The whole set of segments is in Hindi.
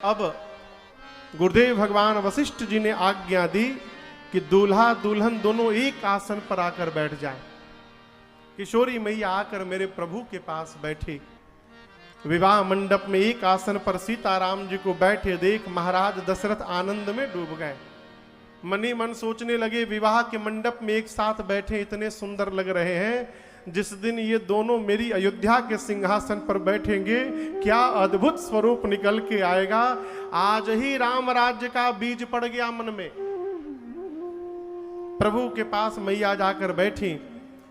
अब गुरुदेव भगवान वशिष्ठ जी ने आज्ञा दी कि दूल्हा दुल्हन दोनों एक आसन पर आकर बैठ जाएं। किशोरी मैया आकर मेरे प्रभु के पास बैठी। विवाह मंडप में एक आसन पर सीताराम जी को बैठे देख महाराज दशरथ आनंद में डूब गए। मनी मन सोचने लगे, विवाह के मंडप में एक साथ बैठे इतने सुंदर लग रहे हैं, जिस दिन ये दोनों मेरी अयोध्या के सिंहासन पर बैठेंगे क्या अद्भुत स्वरूप निकल के आएगा। आज ही राम राज्य का बीज पड़ गया मन में। प्रभु के पास मैया जाकर बैठी।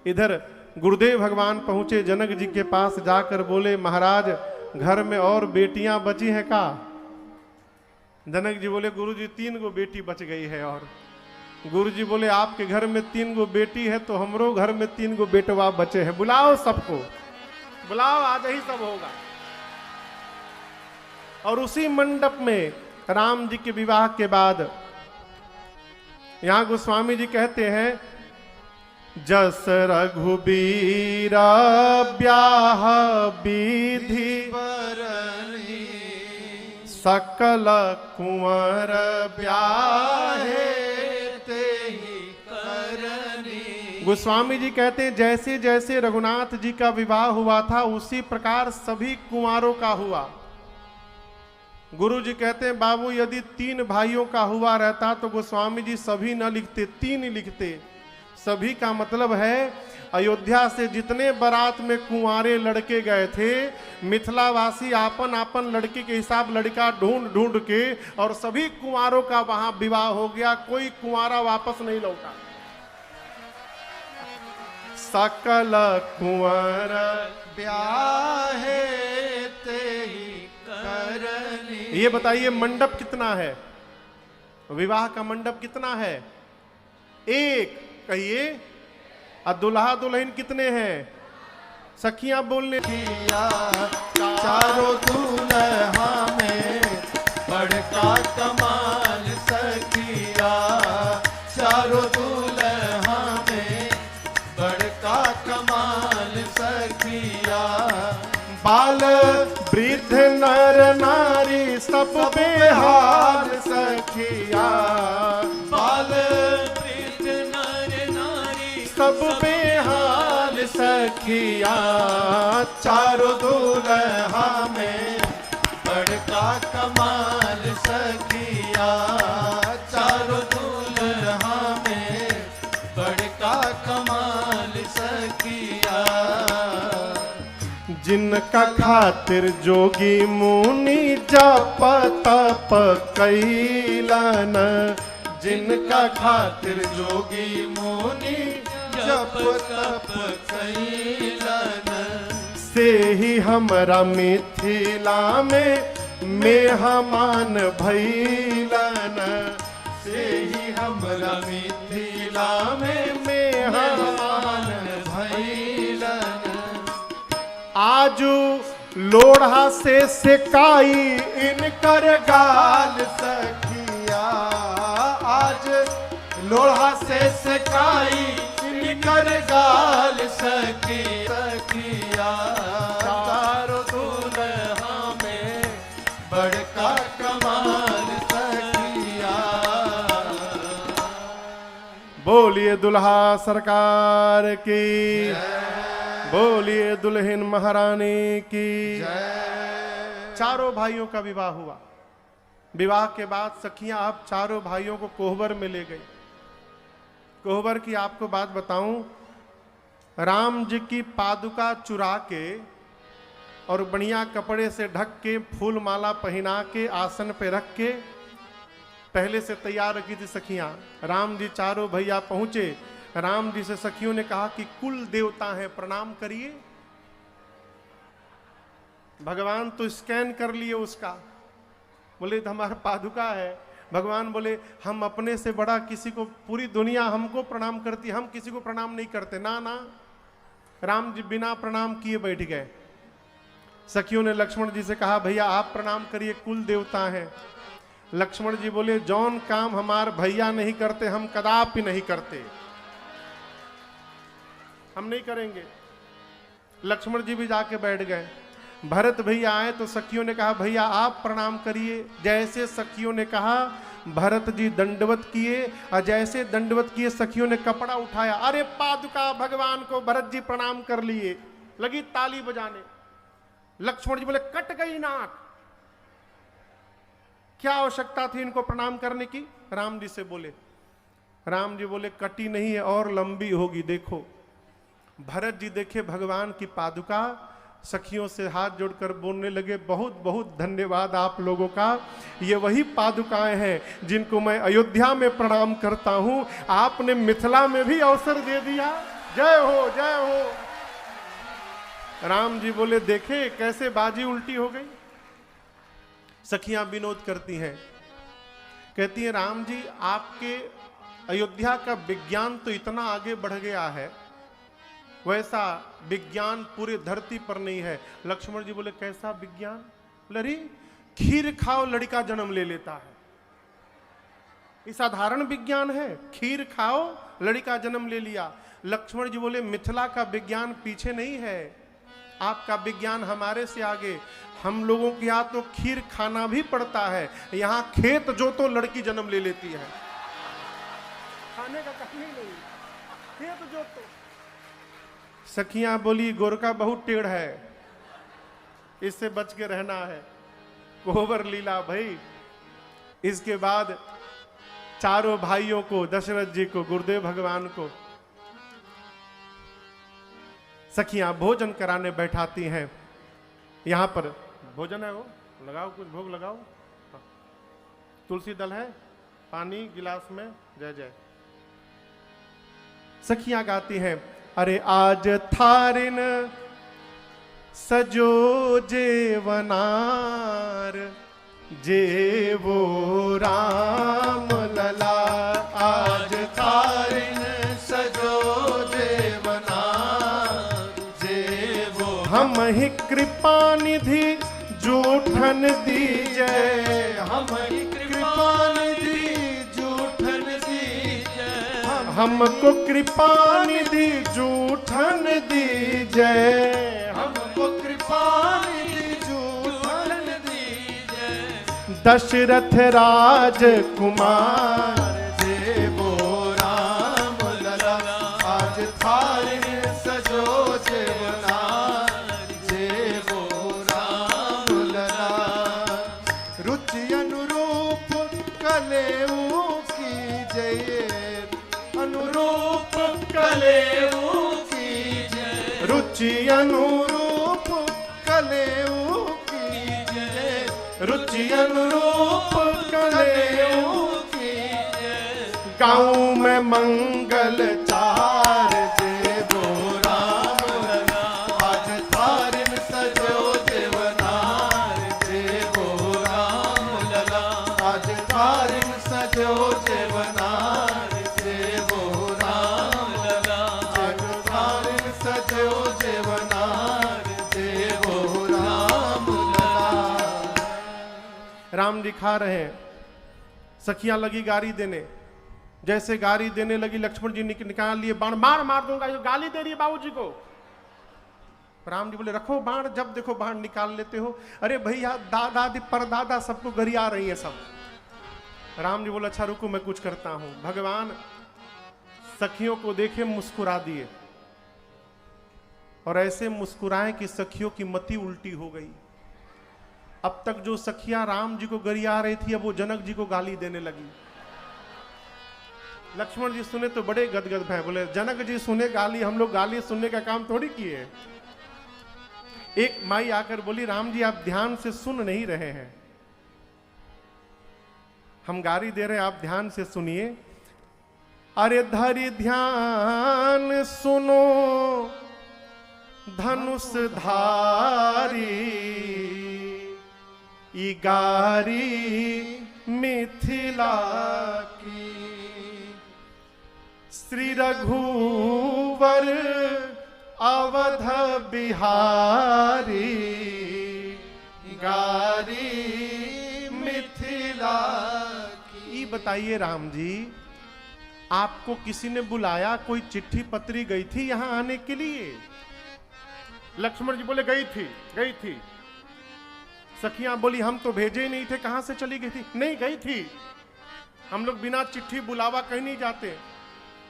इधर गुरुदेव भगवान पहुंचे, जनक जी के पास जाकर बोले, महाराज घर में और बेटियां बची हैं का? जनक जी बोले, गुरु जी 3 गो बेटी बच गई है। और गुरु जी बोले, आपके घर में 3 गो बेटी है तो हमरो घर में 3 गो बेटवा बचे हैं, बुलाओ सबको, बुलाओ, आज ही सब होगा। और उसी मंडप में राम जी के विवाह के बाद यहां गोस्वामी जी कहते हैं, जस रघुबीर ब्याह विधि सकल कुंवर ब्याहे गोस्वामी जी कहते हैं, जैसे जैसे रघुनाथ जी का विवाह हुआ था उसी प्रकार सभी कुंवारों का हुआ। गुरु जी कहते हैं, बाबू यदि 3 भाइयों का हुआ रहता तो गोस्वामी जी सभी न लिखते, 3 ही लिखते। सभी का मतलब है अयोध्या से जितने बारात में कुंवारे लड़के गए थे, मिथिलावासी आपन आपन लड़के के हिसाब लड़का ढूंढ ढूंढ के और सभी कुंवारों का वहां विवाह हो गया, कोई कुंवारा वापस नहीं लौटा। सकल कुंवर ब्याहे तेहि करनी। ये बताइए मंडप कितना है? विवाह का मंडप कितना है? एक, कहिए। और दुल्हा दुल्हन कितने हैं? सखियां बोलने चारों दूल्हा में बड़का कमाल सखिया, चारों दूल्हा में बड़का कमाल सखिया। बाल वृद्ध नर नारी सब बेहाल सखिया, बाल वृद्ध नर नारी सब बेहाल सखिया। चारों दूल्हा में बड़का कमाल सखिया, चारों दूल्हा में बड़का कमाल सखिया। जिनका खातिर जोगी मुनि जप तप कैलन, जिनका खातिर जोगी मुनि जप तप कैलन, से ही हमरा मिथिला में मेहमान भैलन, से ही हमरा मिथिला में मेहमान भैलन। आजू लोढ़ा से सेकाई इनकर गाल सखिया, आज लोढ़ा से सेकाई इनकर गाल सखिया। चारों दूल्हा में बड़का कमाल सखिया। बोलिए दुल्हा सरकार की, बोलिए दुल्हन महारानी की। चारों भाइयों का विवाह हुआ। विवाह के बाद सखियां अब चारों भाइयों को कोहबर में ले गई। कोहबर की आपको बात बताऊं, राम जी की पादुका चुरा के और बढ़िया कपड़े से ढक के, फूल माला पहना के, आसन पे रख के पहले से तैयार रखी थी सखियां। राम जी चारों भैया पहुंचे। राम जी से सखियों ने कहा कि कुल देवता हैं, प्रणाम करिए। भगवान तो स्कैन कर लिए उसका, बोले तो हमारा पादुका है। भगवान बोले, हम अपने से बड़ा किसी को, पूरी दुनिया हमको प्रणाम करती, हम किसी को प्रणाम नहीं करते। ना ना, राम जी बिना प्रणाम किए बैठ गए। सखियों ने लक्ष्मण जी से कहा, भैया आप प्रणाम करिए, कुल देवता हैं। लक्ष्मण जी बोले, जौन काम हमार भैया नहीं करते हम कदापि नहीं करते, हम नहीं करेंगे। लक्ष्मण जी भी जाके बैठ गए। भरत भैया आए तो सखियों ने कहा भैया आप प्रणाम करिए। जैसे सखियों ने कहा भरत जी दंडवत किए, और जैसे दंडवत किए सखियों ने कपड़ा उठाया, अरे पादुका भगवान को भरत जी प्रणाम कर लिए, लगी ताली बजाने। लक्ष्मण जी बोले कट गई नाक, क्या आवश्यकता थी इनको प्रणाम करने की? राम जी से बोले। राम जी बोले कटी नहीं है और लंबी होगी, देखो। भरत जी देखे भगवान की पादुका, सखियों से हाथ जोड़कर बोलने लगे बहुत बहुत धन्यवाद आप लोगों का, ये वही पादुकाएं हैं जिनको मैं अयोध्या में प्रणाम करता हूं, आपने मिथिला में भी अवसर दे दिया, जय हो जय हो। राम जी बोले देखे कैसे बाजी उल्टी हो गई। सखियां विनोद करती हैं, कहती हैं राम जी आपके अयोध्या का विज्ञान तो इतना आगे बढ़ गया है, वैसा विज्ञान पूरे धरती पर नहीं है। लक्ष्मण जी बोले कैसा विज्ञान? लड़ी खीर खाओ लड़का जन्म ले लेता है, ये साधारण विज्ञान है? खीर खाओ लड़का जन्म ले लिया। लक्ष्मण जी बोले मिथिला का विज्ञान पीछे नहीं है, आपका विज्ञान हमारे से आगे। हम लोगों के यहाँ तो खीर खाना भी पड़ता है, यहाँ खेत जो तो लड़की जन्म ले लेती है, खाने का कहीं नहीं, खेत जो तो। सखियां बोली गोरका बहुत टेढ़ है, इससे बच के रहना है। कोहबर लीला भाई। इसके बाद चारों भाइयों को, दशरथ जी को, गुरुदेव भगवान को सखियां भोजन कराने बैठाती हैं। यहां पर भोजन है, वो लगाओ, कुछ भोग लगाओ। तुलसी दल है, पानी गिलास में, जय जय। सखियां गाती हैं अरे आज थारिन सजो जेवनार, जेवो राम लला। आज थारिन सजो जेवनार, जेवो हम ही कृपा निधि जूठन दीजै, हम कृपा निधि जूठन दीजै, हमको कृपा निधि जूठन दीजै, हमको कृपा निधि जूठन दीजै। दशरथ राजकुमार, जेवो राम लला। आज थारिन सजो जेवनार, जेवो राम लला। रुचि अनुरूप कलेऊ की जय, अनुरूप कलेऊ की जय। रुचि अनुरूप कलेऊ की जय, रुचि अनुरूप कलेऊ की जय। गाँव में मंगल चार, जेवो राम लला। आज थारिन सजो जेवनार, जेवो राम लला। आज थारिन सजो जेवनार, जेवो राम लला। आज थारिन सजो जेवनार, जेवो राम लला। राम जी खा रहे हैं, सखियां लगी गारी देने। जैसे गाली देने लगी लक्ष्मण जी निकाल लिए बाण, मार मार दूंगा, ये गाली दे रही है बाबूजी को। राम जी बोले रखो बाण, जब देखो बाण निकाल लेते हो। अरे भैया दादा परदादा सबको गरिया रही है सब। राम जी बोले अच्छा रुको मैं कुछ करता हूं। भगवान सखियों को देखे मुस्कुरा दिए, और ऐसे मुस्कुराए कि सखियों की मति उल्टी हो गई। अब तक जो सखियां राम जी को गरिया रही थी, अब वो जनक जी को गाली देने लगी। लक्ष्मण जी सुने तो बड़े गदगद भय, बोले जनक जी सुने गाली, हम लोग गाली सुनने का काम थोड़ी किए। एक माई आकर बोली राम जी आप ध्यान से सुन नहीं रहे हैं, हम गाली दे रहे हैं, आप ध्यान से सुनिए। अरे धरि ध्यान सुनो धनुष धारी, ई गारी मिथिला की। श्री रघुवर अवध बिहारी, गारी मिथिला की। बताइए राम जी आपको किसी ने बुलाया, कोई चिट्ठी पत्री गई थी यहां आने के लिए? लक्ष्मण जी बोले गई थी। सखियां बोली हम तो भेजे ही नहीं थे, कहां से चली गई थी? नहीं गई थी, हम लोग बिना चिट्ठी बुलावा कहीं नहीं जाते।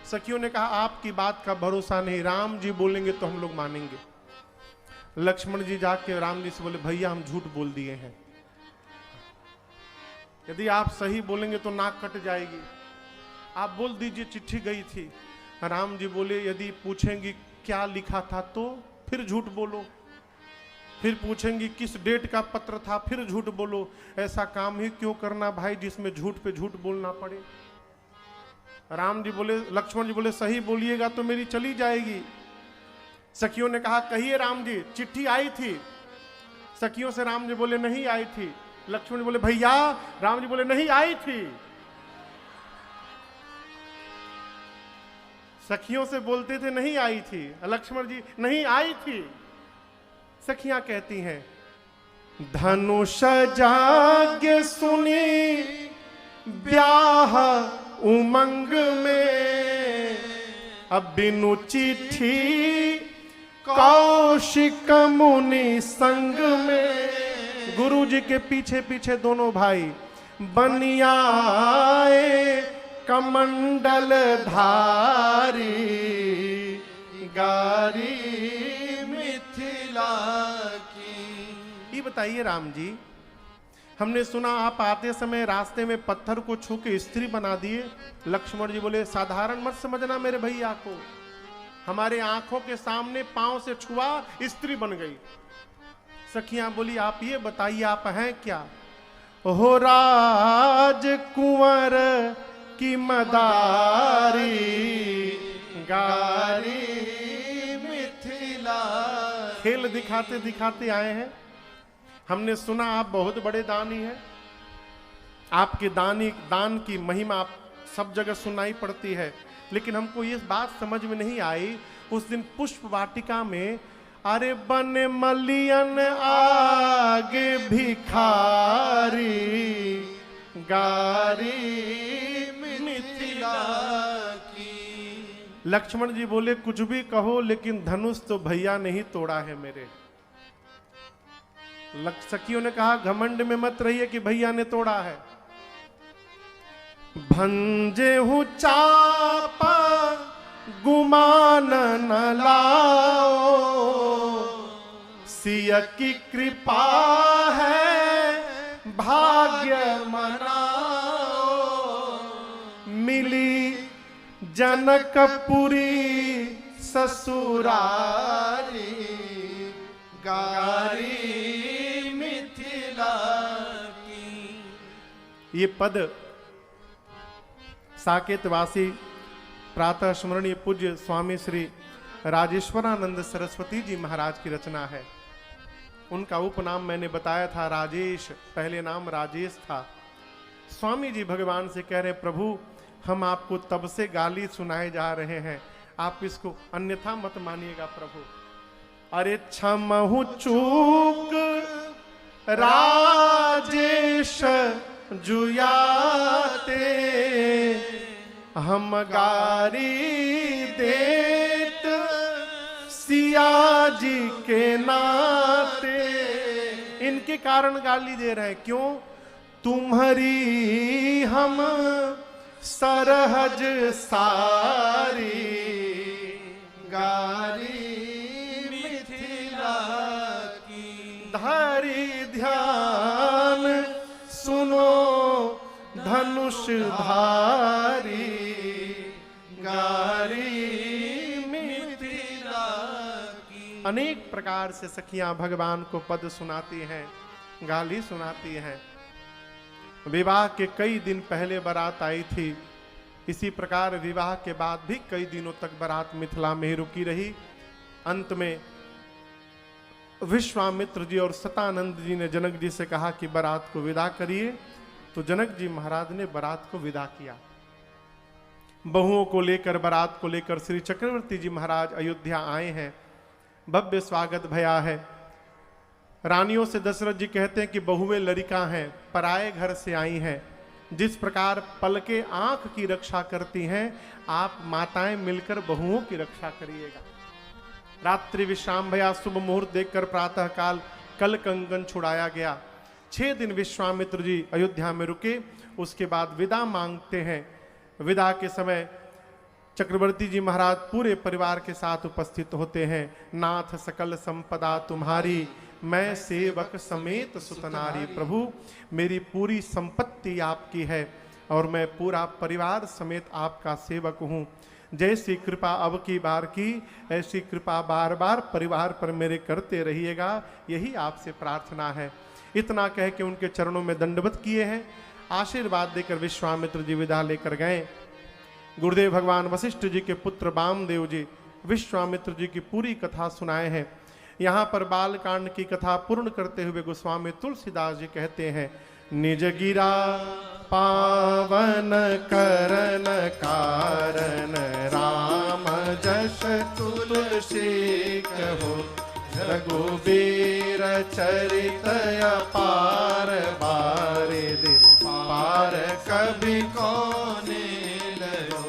सखियों ने कहा आपकी बात का भरोसा नहीं, राम जी बोलेंगे तो हम लोग मानेंगे। लक्ष्मण जी जाके राम जी से बोले भैया हम झूठ बोल दिए हैं, यदि आप सही बोलेंगे तो नाक कट जाएगी, आप बोल दीजिए चिट्ठी गई थी। राम जी बोले यदि पूछेंगी क्या लिखा था तो फिर झूठ बोलो, फिर पूछेंगी किस डेट का पत्र था फिर झूठ बोलो, ऐसा काम ही क्यों करना भाई जिसमें झूठ पे झूठ बोलना पड़े। राम जी बोले, लक्ष्मण जी बोले सही बोलिएगा तो मेरी चली जाएगी। सखियों ने कहा कहिए राम जी चिट्ठी आई थी? सखियों से राम जी बोले नहीं आई थी। लक्ष्मण जी बोले भैया, राम जी बोले नहीं आई थी। सखियों से बोलते थे नहीं आई थी, लक्ष्मण जी नहीं आई थी। सखियां कहती हैं धनुष जाग्य सुनी ब्याह उमंग में, अब बिनु चिट्ठी कौशिक मुनि संग में। गुरु जी के पीछे पीछे दोनों भाई बनियाए कमंडल धारी, गारी मिथिला की। ये बताइए राम जी, हमने सुना आप आते समय रास्ते में पत्थर को छू के स्त्री बना दिए। लक्ष्मण जी बोले साधारण मत समझना मेरे भैया को, हमारे आंखों के सामने पांव से छुआ स्त्री बन गई। सखियां बोली आप ये बताइए आप हैं क्या? हो राज कुंवर की मदारी, गारी मिथिला। खेल दिखाते दिखाते आए हैं। हमने सुना आप बहुत बड़े दानी हैं, आपके दान की महिमा सब जगह सुनाई पड़ती है, लेकिन हमको ये बात समझ में नहीं आई उस दिन पुष्प वाटिका में, अरे बन मलियन आगे भिखारी, गारी मिथिला की। लक्ष्मण जी बोले कुछ भी कहो लेकिन धनुष तो भैया ने ही तोड़ा है मेरे। सखियों ने कहा घमंड में मत रहिए कि भैया ने तोड़ा है। भंजे हूं चापा गुमान न लाओ, सिया की कृपा है भाग्य मनाओ। मिली जनकपुरी ससुरारी, गारी मिथिला की। ये पद साकेतवासी प्रातः स्मरणीय पूज्य स्वामी श्री राजेश्वरानंद सरस्वती जी महाराज की रचना है। उनका उपनाम मैंने बताया था राजेश, पहले नाम राजेश था। स्वामी जी भगवान से कह रहे प्रभु हम आपको तब से गाली सुनाए जा रहे हैं, आप इसको अन्यथा मत मानिएगा प्रभु। अरे क्षमहु चूक राजेश जुयाते, हम गारी देत सिया जी के नाते। इनके कारण गाली दे रहे हैं, क्यों? तुम्हारी हम सरहज सारी, गारी मिथिला की। धारी ध्यान सुनो धनुष धारी, गारी मिथिला की। अनेक प्रकार से सखियां भगवान को पद सुनाती हैं, गाली सुनाती हैं। विवाह के कई दिन पहले बारात आई थी, इसी प्रकार विवाह के बाद भी कई दिनों तक बारात मिथिला में रुकी रही। अंत में विश्वामित्र जी और सतानंद जी ने जनक जी से कहा कि बारात को विदा करिए, तो जनक जी महाराज ने बारात को विदा किया। बहुओं को लेकर, बारात को लेकर श्री चक्रवर्ती जी महाराज अयोध्या आए हैं। भव्य स्वागत भया है। रानियों से दशरथ जी कहते हैं कि बहुएं लड़िका हैं, पराए घर से आई हैं। जिस प्रकार पलके आंख की रक्षा करती हैं, आप माताएं मिलकर बहुओं की रक्षा करिएगा। रात्रि विश्राम भया, शुभ मुहूर्त देखकर प्रातः काल कल कंगन छुड़ाया गया। 6 दिन विश्वामित्र जी अयोध्या में रुके, उसके बाद विदा मांगते हैं। विदा के समय चक्रवर्ती जी महाराज पूरे परिवार के साथ उपस्थित होते हैं। नाथ सकल संपदा तुम्हारी, मैं सेवक समेत सुतनारी। प्रभु मेरी पूरी संपत्ति आपकी है और मैं पूरा परिवार समेत आपका सेवक हूँ। जैसी कृपा अब की बार की, ऐसी कृपा बार बार परिवार पर मेरे करते रहिएगा, यही आपसे प्रार्थना है। इतना कह के उनके चरणों में दंडवत किए हैं। आशीर्वाद देकर विश्वामित्र जी विदा लेकर गए। गुरुदेव भगवान वशिष्ठ जी के पुत्र वामदेव जी विश्वामित्र जी की पूरी कथा सुनाए हैं। यहाँ पर बालकांड की कथा पूर्ण करते हुए गोस्वामी तुलसीदास जी कहते हैं, निज गिरा पावन करन कारण, राम जस तुलसी कहो, रघुबीर चरित अपार, बारिद पार कभी कौने लयो,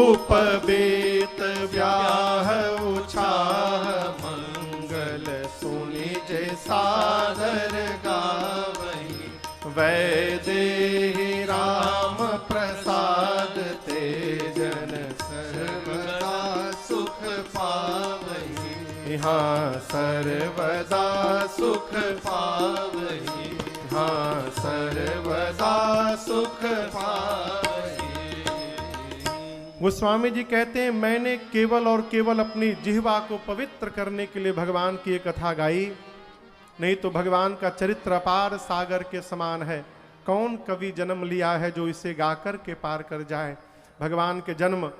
उपबीत व्याह उछाह, मंगल सुनि जे सादर गावई, वैदेही राम प्रसाद तेजन, सर्वदा सुख पावई, यहाँ सर्वदा सुख पावई, यहाँ सर्वदा सुख पावई। गोस्वामी जी कहते हैं, मैंने केवल और केवल अपनी जिह्वा को पवित्र करने के लिए भगवान की ये कथा गाई, नहीं तो भगवान का चरित्र अपार सागर के समान है। कौन कवि जन्म लिया है जो इसे गाकर के पार कर जाए। भगवान के जन्म,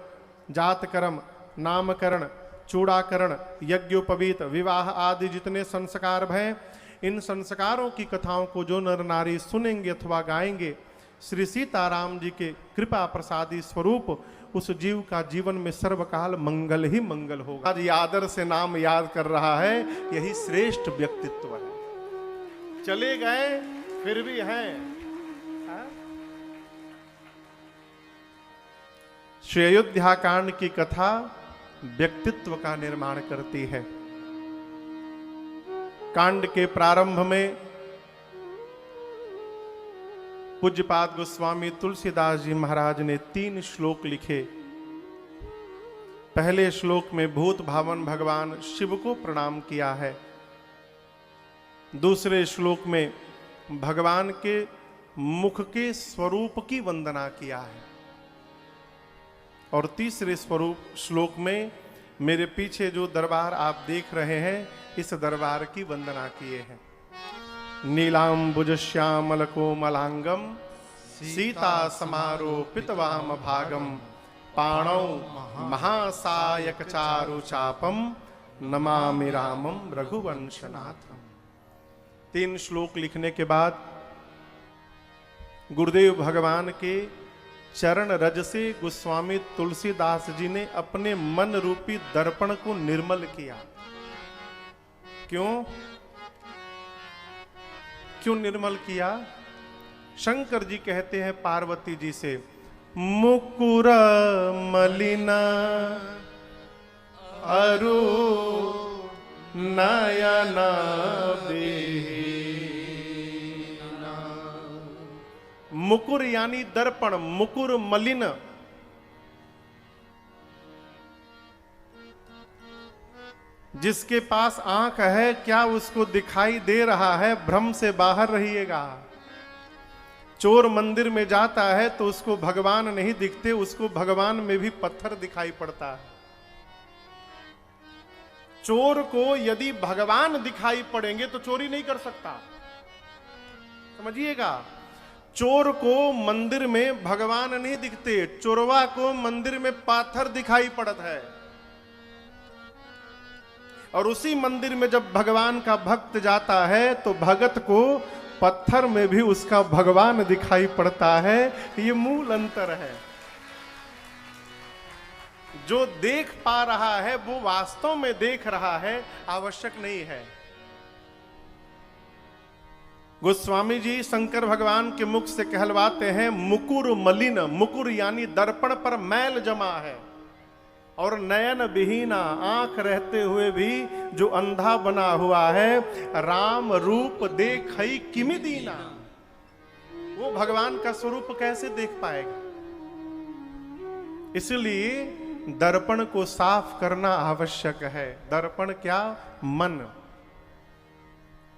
जात कर्म, नामकरण, चूड़ाकरण, यज्ञोपवीत, विवाह आदि जितने संस्कार हैं, इन संस्कारों की कथाओं को जो नर नारी सुनेंगे अथवा गाएंगे, श्री सीताराम जी के कृपा प्रसादी स्वरूप उस जीव का जीवन में सर्वकाल मंगल ही मंगल होगा। आज आदर से नाम याद कर रहा है, यही श्रेष्ठ व्यक्तित्व है। चले गए फिर भी हैं। श्री अयोध्या कांड की कथा व्यक्तित्व का निर्माण करती है। कांड के प्रारंभ में पूज्यपाद गोस्वामी तुलसीदास जी महाराज ने 3 श्लोक लिखे। पहले श्लोक में भूत भावन भगवान शिव को प्रणाम किया है। दूसरे श्लोक में भगवान के मुख के स्वरूप की वंदना किया है और तीसरे श्लोक में मेरे पीछे जो दरबार आप देख रहे हैं, इस दरबार की वंदना किए हैं। नीलांबुज श्यामल कोमलांगम, सीता समारोपित वाम भागम, पाणौ महासायक चारु चापम, नमामि रामम रघुवंशनाथम। 3 श्लोक लिखने के बाद गुरुदेव भगवान के चरण रज से गोस्वामी तुलसीदास जी ने अपने मन रूपी दर्पण को निर्मल किया। क्यों निर्मल किया? शंकर जी कहते हैं पार्वती जी से, मुकुर मलिना अरु नयन बेहीना। मुकुर यानी दर्पण, मुकुर मलिन, जिसके पास आंख है क्या उसको दिखाई दे रहा है? भ्रम से बाहर रहिएगा। चोर मंदिर में जाता है तो उसको भगवान नहीं दिखते, उसको भगवान में भी पत्थर दिखाई पड़ता है। चोर को यदि भगवान दिखाई पड़ेंगे तो चोरी नहीं कर सकता, समझिएगा। चोर को मंदिर में भगवान नहीं दिखते, चोरवा को मंदिर में पाथर दिखाई पड़ता है। और उसी मंदिर में जब भगवान का भक्त जाता है तो भगत को पत्थर में भी उसका भगवान दिखाई पड़ता है। ये मूल अंतर है। जो देख पा रहा है वो वास्तव में देख रहा है, आवश्यक नहीं है। गोस्वामी जी शंकर भगवान के मुख से कहलवाते हैं, मुकुर मलिन। मुकुर यानी दर्पण पर मैल जमा है। और नयन विहीना, आंख रहते हुए भी जो अंधा बना हुआ है, राम रूप देखई किमि दीना, वो भगवान का स्वरूप कैसे देख पाएगा। इसलिए दर्पण को साफ करना आवश्यक है। दर्पण क्या? मन।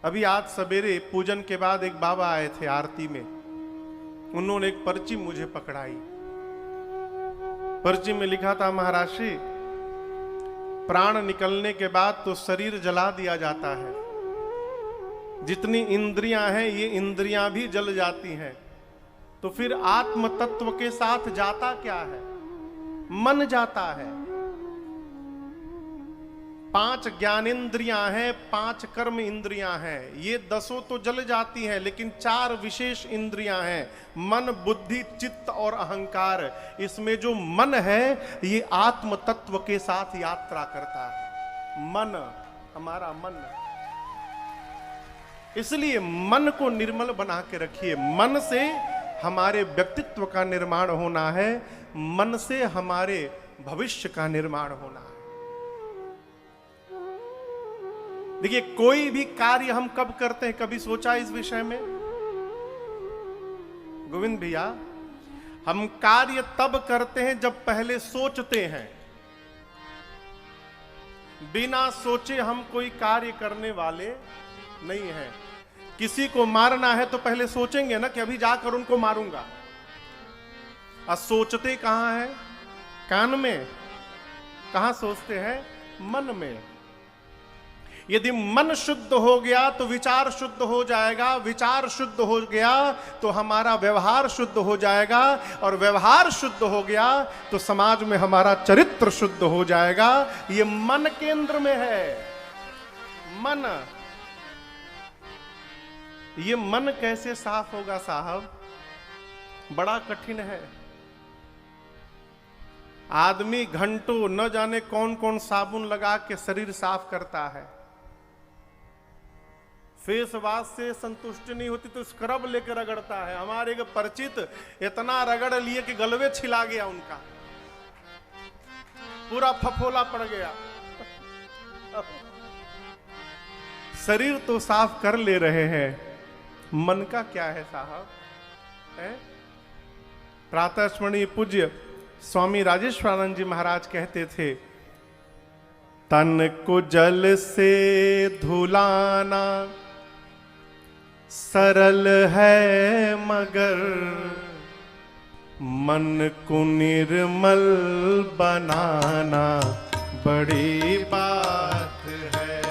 अभी आज सवेरे पूजन के बाद एक बाबा आए थे आरती में, उन्होंने एक पर्ची मुझे पकड़ाई। पर्ची में लिखा था, महाराज श्री, प्राण निकलने के बाद तो शरीर जला दिया जाता है, जितनी इंद्रियां हैं ये इंद्रियां भी जल जाती हैं, तो फिर आत्म तत्व के साथ जाता क्या है? मन जाता है। 5 ज्ञानेंद्रियां हैं, 5 कर्म इंद्रियां हैं, ये 10 तो जल जाती हैं, लेकिन 4 विशेष इंद्रियां हैं, मन, बुद्धि, चित्त और अहंकार। इसमें जो मन है ये आत्म तत्व के साथ यात्रा करता है। मन, हमारा मन। इसलिए मन को निर्मल बना के रखिए। मन से हमारे व्यक्तित्व का निर्माण होना है, मन से हमारे भविष्य का निर्माण होना है। देखिए, कोई भी कार्य हम कब करते हैं, कभी सोचा इस विषय में? गोविंद भैया, हम कार्य तब करते हैं जब पहले सोचते हैं। बिना सोचे हम कोई कार्य करने वाले नहीं हैं। किसी को मारना है तो पहले सोचेंगे ना कि अभी जाकर उनको मारूंगा। और सोचते कहां है? कान में। कहां सोचते हैं? मन में। यदि मन शुद्ध हो गया तो विचार शुद्ध हो जाएगा, विचार शुद्ध हो गया तो हमारा व्यवहार शुद्ध हो जाएगा, और व्यवहार शुद्ध हो गया तो समाज में हमारा चरित्र शुद्ध हो जाएगा। ये मन केंद्र में है। मन। ये मन कैसे साफ होगा साहब? बड़ा कठिन है। आदमी घंटों न जाने कौन कौन साबुन लगा के शरीर साफ करता है, फेस वॉश से संतुष्टि नहीं होती तो स्क्रब लेकर रगड़ता है। हमारे एक परिचित इतना रगड़ लिए कि गलवे छिला गया उनका, पूरा फफोला पड़ गया। शरीर तो साफ कर ले रहे हैं, मन का क्या है साहब? प्रातः स्मरणीय पूज्य स्वामी राजेश्वरानंद जी महाराज कहते थे, तन को जल से धुलाना सरल है मगर मन को निर्मल बनाना बड़ी बात है।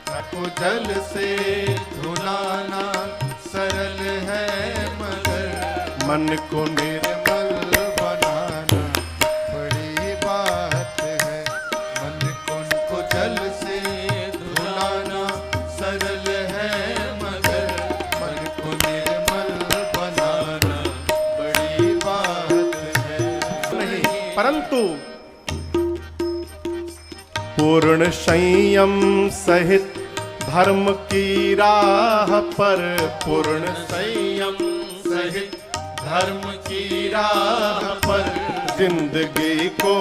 तन को जल से धुलाना सरल है मगर मन को निर्मल बनाना बड़ी बात है। मन को जल से धुलाना सरल है मगर मन को निर्मल बनाना बड़ी बात है। नहीं, परंतु पूर्ण संयम सहित धर्म की राह पर, पूर्ण संयम सहित धर्म की राह पर जिंदगी को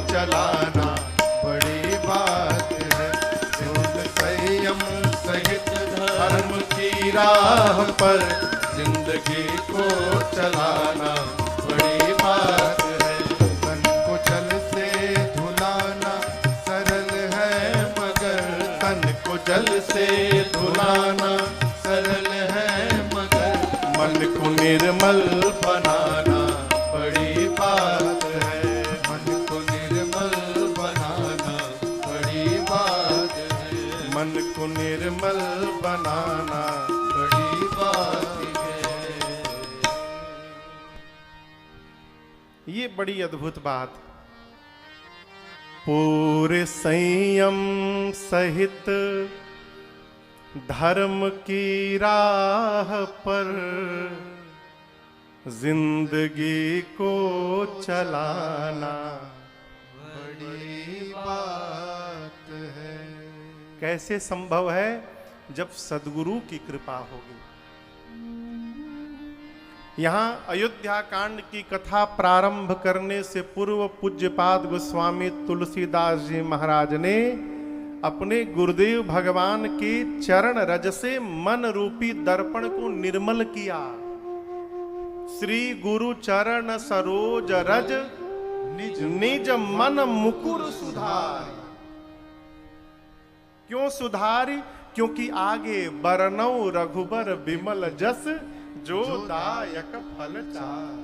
चलाना बड़ी बात है। पूर्ण संयम सहित धर्म की राह पर जिंदगी को चलाना बड़ी बात है। तन को जल से धुलाना सरल है मगर तन को जल से धुलाना सरल है मगर मन को निर्मल बनाना बड़ी बात है। मन को निर्मल बनाना बड़ी बात है। मन को निर्मल बनाना बड़ी बात है। ये बड़ी अद्भुत बात। पूरे संयम सहित धर्म की राह पर जिंदगी को चलाना बड़ी बात है। कैसे संभव है? जब सद्गुरु की कृपा होगी। यहाँ अयोध्या कांड की कथा प्रारंभ करने से पूर्व पूज्यपाद गोस्वामी तुलसीदास जी महाराज ने अपने गुरुदेव भगवान के चरण रज से मन रूपी दर्पण को निर्मल किया। श्री गुरु चरण सरोज रज निज मन मुकुर सुधार। क्यों सुधारी? क्योंकि आगे बरनौ रघुबर विमल जस जो दायक फल चार।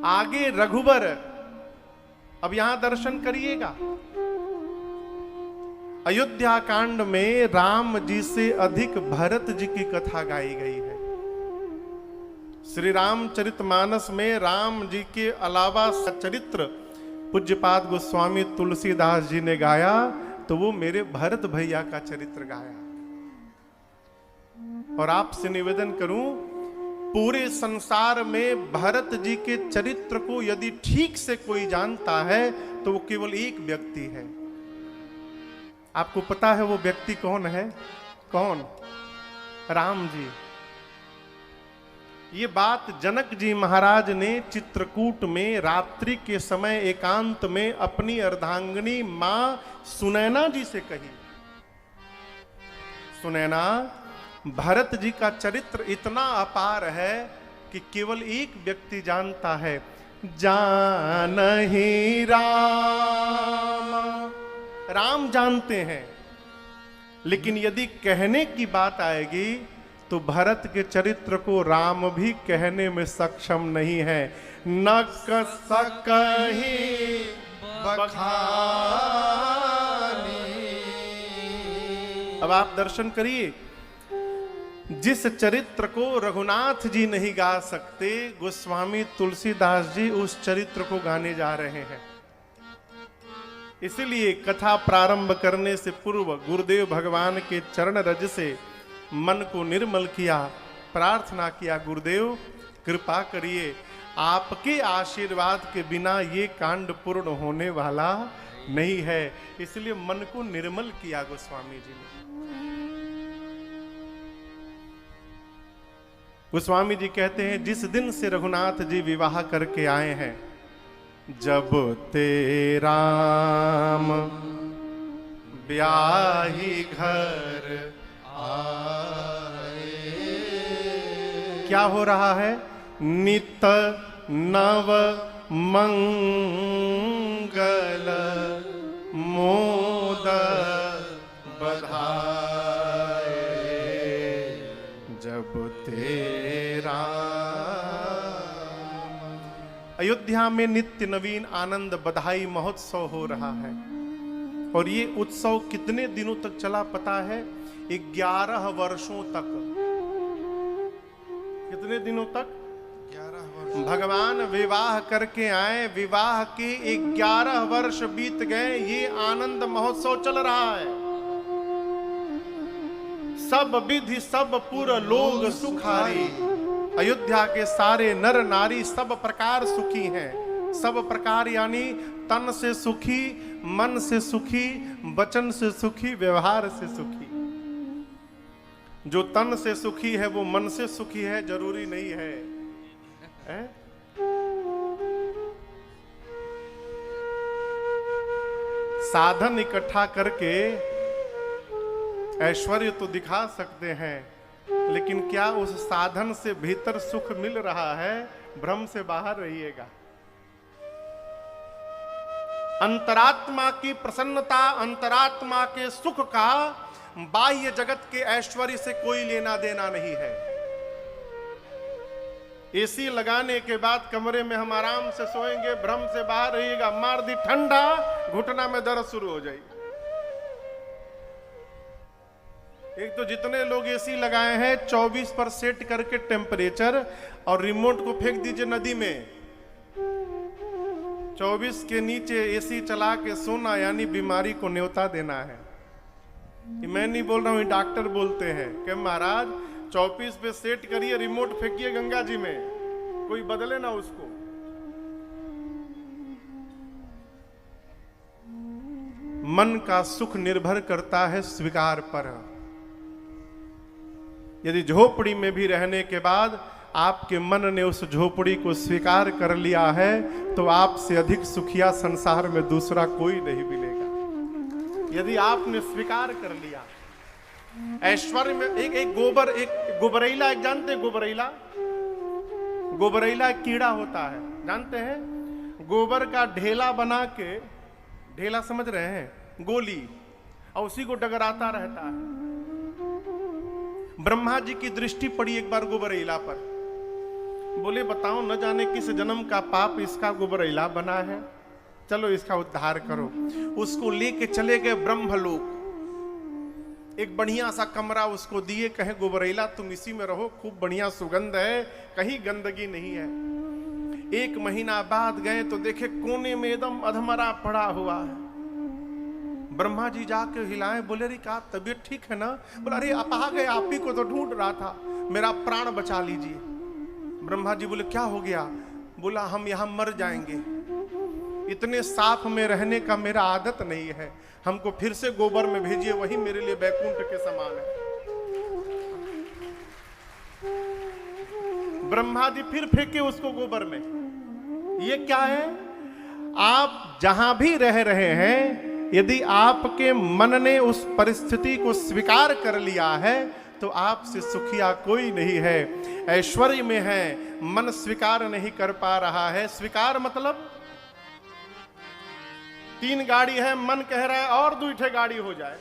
आगे रघुबर। अब यहां दर्शन करिएगा, अयोध्या कांड में राम जी से अधिक भरत जी की कथा गाई गई है। श्री रामचरितमानस में राम जी के अलावा चरित्र पूज्यपाद गोस्वामी तुलसीदास जी ने गाया तो वो मेरे भरत भैया का चरित्र गाया। और आपसे निवेदन करूं, पूरे संसार में भरत जी के चरित्र को यदि ठीक से कोई जानता है तो वो केवल एक व्यक्ति है। आपको पता है वो व्यक्ति कौन है? कौन? राम जी। ये बात जनक जी महाराज ने चित्रकूट में रात्रि के समय एकांत में अपनी अर्धांगिनी मां सुनैना जी से कही। सुनैना, भरत जी का चरित्र इतना अपार है कि केवल एक व्यक्ति जानता है। जानहि राम, राम जानते हैं, लेकिन यदि कहने की बात आएगी तो भरत के चरित्र को राम भी कहने में सक्षम नहीं है। न सकहि बखानी। अब आप दर्शन करिए, जिस चरित्र को रघुनाथ जी नहीं गा सकते, गोस्वामी तुलसीदास जी उस चरित्र को गाने जा रहे हैं। इसलिए कथा प्रारंभ करने से पूर्व गुरुदेव भगवान के चरण रज से मन को निर्मल किया, प्रार्थना किया, गुरुदेव कृपा करिए, आपके आशीर्वाद के बिना ये कांड पूर्ण होने वाला नहीं है। इसलिए मन को निर्मल किया गोस्वामी जी ने। गोस्वामी जी कहते हैं, जिस दिन से रघुनाथ जी विवाह करके आए हैं, जब ते राम ब्याही घर आए। क्या हो रहा है? नित नव मंगल मोद बधाए, जब तेरा। अयोध्या में नित्य नवीन आनंद बधाई महोत्सव हो रहा है। और ये उत्सव कितने दिनों तक चला पता है? 11 वर्षों तक। कितने दिनों तक? 11 वर्ष। भगवान विवाह करके आए, विवाह के 11 वर्ष बीत गए, ये आनंद महोत्सव चल रहा है। सब विधि सब पुर लोग सुखारी। अयोध्या के सारे नर नारी सब प्रकार सुखी हैं। सब प्रकार यानी तन से सुखी, मन से सुखी, वचन से सुखी, व्यवहार से सुखी। जो तन से सुखी है वो मन से सुखी है, जरूरी नहीं है, है? साधन इकट्ठा करके ऐश्वर्य तो दिखा सकते हैं, लेकिन क्या उस साधन से भीतर सुख मिल रहा है? भ्रम से बाहर रहिएगा। अंतरात्मा की प्रसन्नता, अंतरात्मा के सुख का बाह्य जगत के ऐश्वर्य से कोई लेना देना नहीं है। एसी लगाने के बाद कमरे में हम आराम से सोएंगे, भ्रम से बाहर रहिएगा। मार दी ठंडा, घुटना में दर्द शुरू हो जाएगी। एक तो जितने लोग एसी लगाए हैं 24 पर सेट करके टेम्परेचर, और रिमोट को फेंक दीजिए नदी में। 24 के नीचे एसी चला के सोना यानी बीमारी को न्योता देना है। मैं नहीं बोल रहा हूं, डॉक्टर बोलते हैं कि महाराज 24 पे सेट करिए, रिमोट फेंकिए गंगा जी में, कोई बदले ना उसको। मन का सुख निर्भर करता है स्वीकार पर। यदि झोपड़ी में भी रहने के बाद आपके मन ने उस झोपड़ी को स्वीकार कर लिया है तो आपसे अधिक सुखिया संसार में दूसरा कोई नहीं मिलेगा। यदि आपने स्वीकार कर लिया, ऐश्वर्य में एक गोबरैला, एक जानते हैं गोबरैला? गोबरैला एक कीड़ा होता है, जानते हैं? गोबर का ढेला बना के, ढेला समझ रहे हैं, गोली, और उसी को डगराता रहता है। ब्रह्मा जी की दृष्टि पड़ी एक बार गोबरैला पर, बोले बताओ न जाने किस जन्म का पाप इसका गोबरैला बना है, चलो इसका उद्धार करो। उसको लेके चले गए ब्रह्मलोक, एक बढ़िया सा कमरा उसको दिए, कहे गोबरैला तुम इसी में रहो, खूब बढ़िया सुगंध है, कहीं गंदगी नहीं है। 1 महीना बाद गए तो देखे कोने में एकदम अधमरा पड़ा हुआ है। ब्रह्मा जी जाके हिलाए, बोले रे क्या तबीयत ठीक है ना? बोला अरे आप आ गए, आप ही को तो ढूंढ रहा था, मेरा प्राण बचा लीजिए। ब्रह्मा जी बोले क्या हो गया? बोला हम यहां मर जाएंगे, इतने साफ में रहने का मेरा आदत नहीं है, हमको फिर से गोबर में भेजिए, वही मेरे लिए बैकुंठ के समान है। ब्रह्मा जी फिर फेंके उसको गोबर में। ये क्या है? आप जहां भी रह रहे हैं, यदि आपके मन ने उस परिस्थिति को स्वीकार कर लिया है तो आपसे सुखिया कोई नहीं है। ऐश्वर्य में है, मन स्वीकार नहीं कर पा रहा है। स्वीकार मतलब 3 गाड़ी है, मन कह रहा है और 2 गाड़ी हो जाए।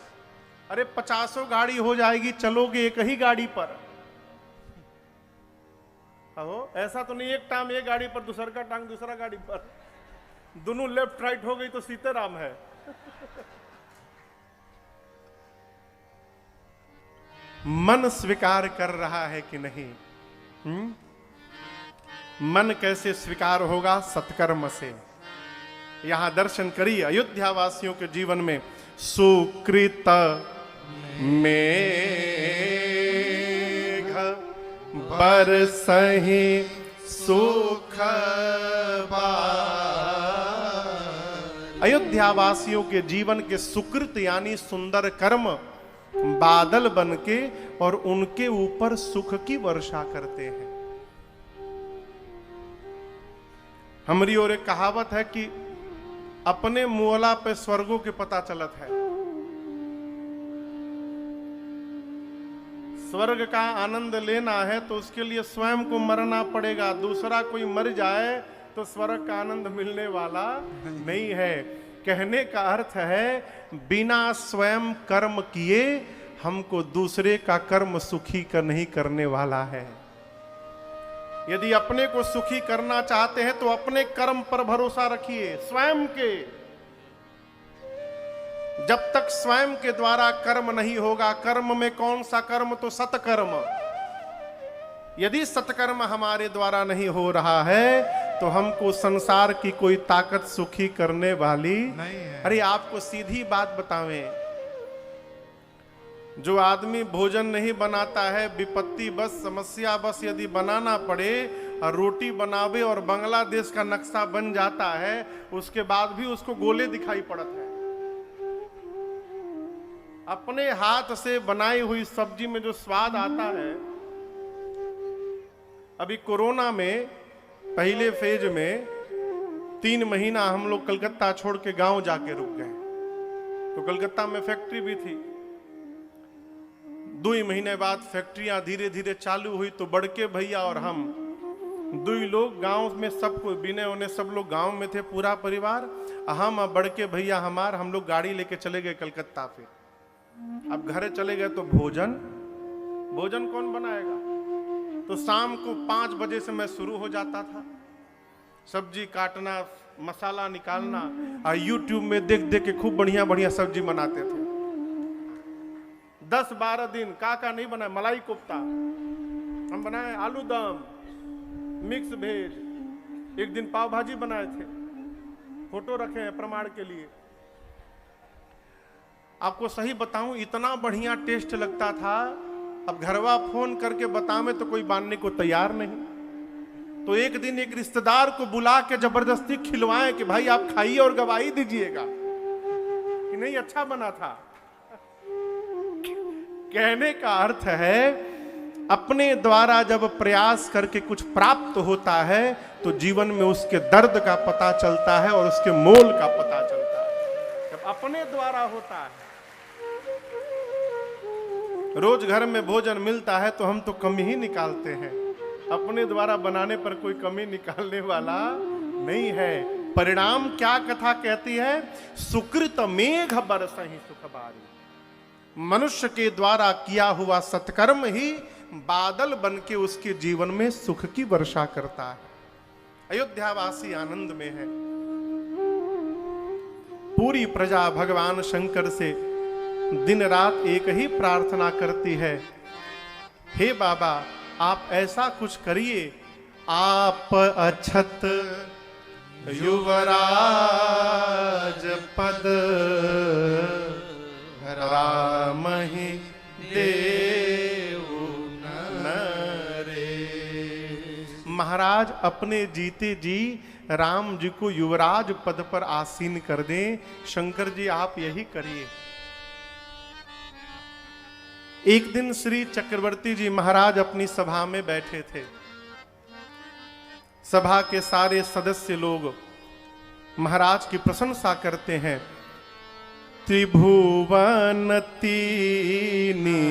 अरे 50 गाड़ी हो जाएगी, चलोगे एक ही गाड़ी पर? अहो ऐसा तो नहीं, एक टांग एक गाड़ी पर, दूसरा का टांग दूसरा गाड़ी पर, दोनों लेफ्ट राइट हो गई तो सीताराम है। मन स्वीकार कर रहा है कि नहीं? मन कैसे स्वीकार होगा? सत्कर्म से। यहां दर्शन करिए अयोध्या वासियों के जीवन में। सुकृत मेघ बरसहि सुख अयोध्या वासियों के जीवन के सुकृत यानी सुंदर कर्म बादल बनके और उनके ऊपर सुख की वर्षा करते हैं। हमारी ओर एक कहावत है कि अपने मुअला पे स्वर्गों के पता चलत है। स्वर्ग का आनंद लेना है तो उसके लिए स्वयं को मरना पड़ेगा, दूसरा कोई मर जाए तो स्वर्ग का आनंद मिलने वाला नहीं है। कहने का अर्थ है बिना स्वयं कर्म किए हमको दूसरे का कर्म सुखी कर नहीं करने वाला है। यदि अपने को सुखी करना चाहते हैं तो अपने कर्म पर भरोसा रखिए, स्वयं के। जब तक स्वयं के द्वारा कर्म नहीं होगा, कर्म में कौन सा कर्म? तो सत्कर्म। यदि सत्कर्म हमारे द्वारा नहीं हो रहा है तो हमको संसार की कोई ताकत सुखी करने वाली नहीं है। अरे आपको सीधी बात बतावें, जो आदमी भोजन नहीं बनाता है, विपत्ति बस समस्या बस यदि बनाना पड़े और रोटी बनावे और बांग्लादेश का नक्शा बन जाता है, उसके बाद भी उसको गोले दिखाई पड़त है। अपने हाथ से बनाई हुई सब्जी में जो स्वाद आता है। अभी कोरोना में पहले फेज में 3 महीना हम लोग कलकत्ता छोड़ के गांव जाके रुक गए, तो कलकत्ता में फैक्ट्री भी थी। 2 महीने बाद फैक्ट्रियां धीरे धीरे चालू हुई तो बड़के भैया और हम 2 लोग गांव में, सबको बिने उन्हें सब लोग गांव में थे, पूरा परिवार। हम बड़के भैया हम लोग गाड़ी लेके चले गए कलकत्ता पे। अब घरे चले गए तो भोजन कौन बनाएगा? तो शाम को 5 बजे से मैं शुरू हो जाता था, सब्जी काटना, मसाला निकालना, और यूट्यूब में देख देख के खूब बढ़िया बढ़िया सब्जी बनाते थे। 10-12 दिन का नहीं बनाए, मलाई कोफ्ता हम बनाए, आलू दम, मिक्स वेज, एक दिन पाव भाजी बनाए थे, फोटो रखे हैं प्रमाण के लिए। आपको सही बताऊं, इतना बढ़िया टेस्ट लगता था। अब घरवा फोन करके बतावे तो कोई मानने को तैयार नहीं। तो एक दिन एक रिश्तेदार को बुला के जबरदस्ती खिलवाएं कि भाई आप खाइए और गवाही दीजिएगा कि नहीं अच्छा बना था। कहने का अर्थ है अपने द्वारा जब प्रयास करके कुछ प्राप्त होता है तो जीवन में उसके दर्द का पता चलता है और उसके मोल का पता चलता है। जब अपने द्वारा होता है, रोज घर में भोजन मिलता है तो हम तो कमी ही निकालते हैं, अपने द्वारा बनाने पर कोई कमी निकालने वाला नहीं है। परिणाम क्या कथा कहती है? सुकृत मेघ बरसहि सुख बारी। मनुष्य के द्वारा किया हुआ सत्कर्म ही बादल बन के उसके जीवन में सुख की वर्षा करता है। अयोध्यावासी आनंद में है। पूरी प्रजा भगवान शंकर से दिन रात एक ही प्रार्थना करती है, हे बाबा आप ऐसा कुछ करिए, आप अछत युवराज पद रामहि देउ नरे। महाराज अपने जीते जी राम जी को युवराज पद पर आसीन कर दें। शंकर जी आप यही करिए। एक दिन श्री चक्रवर्ती जी महाराज अपनी सभा में बैठे थे। सभा के सारे सदस्य लोग महाराज की प्रशंसा करते हैं। त्रिभुवन तीनी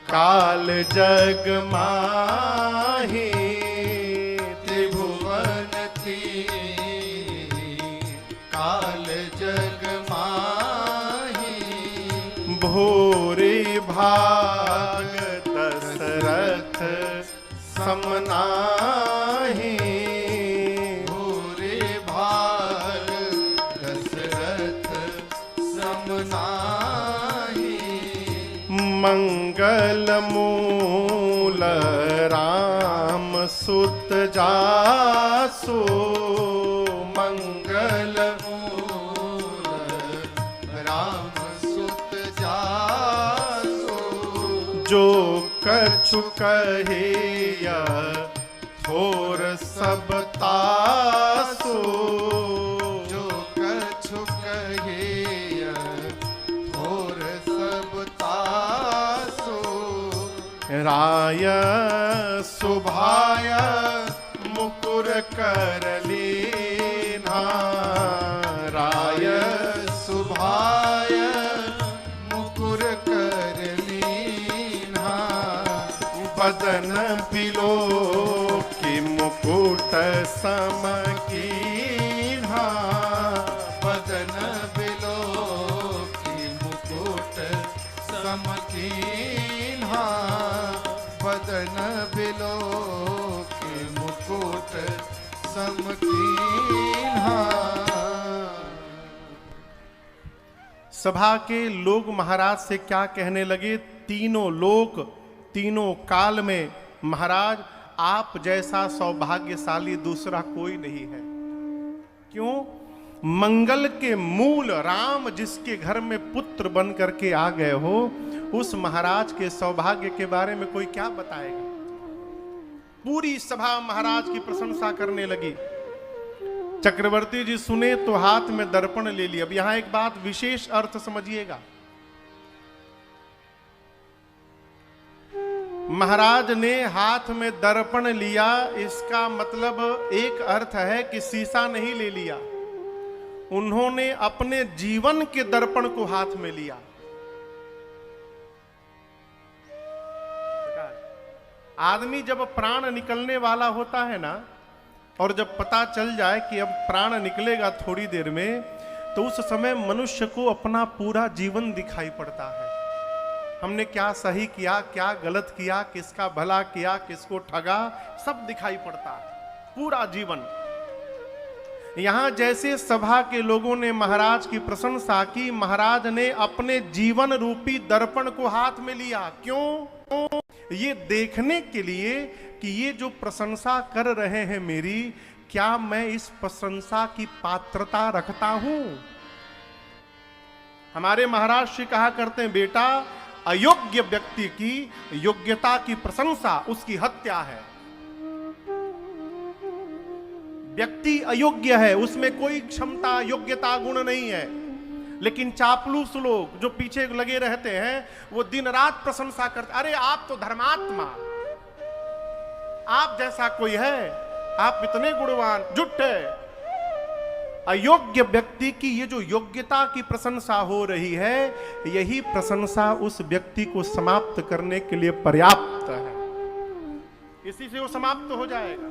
काल जग माही, त्रिभुवन तीनी काल जग माही, भोरे भाग दशरथ समनाही, भोरे भाग दशरथ समनाही, मंगल मूल राम सुत जासो, मंगल मूल राम सुत जासो, जो कछु कहे थोर सब तासो, जो कछु कहे थोर सब तासो, राय सुभाय मुकुर कर लीना, राय सुभाय मुकुर कर लीना, बदन बिलो की मुकुट सम कीन्हा, बदन बिलो की मुकुट सम कीन्हा, बदन बिलो की मुकुट सम कीन्हा। सभा के लोग महाराज से क्या कहने लगे? तीनों लोक तीनों काल में महाराज आप जैसा सौभाग्यशाली दूसरा कोई नहीं है। क्यों? मंगल के मूल राम जिसके घर में पुत्र बन करके आ गए हो, उस महाराज के सौभाग्य के बारे में कोई क्या बताएगा? पूरी सभा महाराज की प्रशंसा करने लगी। चक्रवर्ती जी सुने तो हाथ में दर्पण ले लिया। अब यहां एक बात विशेष अर्थ समझिएगा। महाराज ने हाथ में दर्पण लिया, इसका मतलब एक अर्थ है कि शीशा नहीं ले लिया, उन्होंने अपने जीवन के दर्पण को हाथ में लिया। आदमी जब प्राण निकलने वाला होता है ना, और जब पता चल जाए कि अब प्राण निकलेगा थोड़ी देर में, तो उस समय मनुष्य को अपना पूरा जीवन दिखाई पड़ता है। हमने क्या सही किया, क्या गलत किया, किसका भला किया, किसको ठगा, सब दिखाई पड़ता है, पूरा जीवन। यहां जैसे सभा के लोगों ने महाराज की प्रशंसा की, महाराज ने अपने जीवन रूपी दर्पण को हाथ में लिया। क्यों? ये देखने के लिए कि ये जो प्रशंसा कर रहे हैं मेरी, क्या मैं इस प्रशंसा की पात्रता रखता हूं? हमारे महाराज श्री कहा करते हैं, बेटा अयोग्य व्यक्ति की योग्यता की प्रशंसा उसकी हत्या है। व्यक्ति अयोग्य है, उसमें कोई क्षमता योग्यता गुण नहीं है, लेकिन चापलूस लोग जो पीछे लगे रहते हैं वो दिन रात प्रशंसा करते, अरे आप तो धर्मात्मा, आप जैसा कोई है, आप इतने गुणवान, झूठ है। अयोग्य व्यक्ति की ये जो योग्यता की प्रशंसा हो रही है, यही प्रशंसा उस व्यक्ति को समाप्त करने के लिए पर्याप्त है। इसी से वो समाप्त हो जाएगा।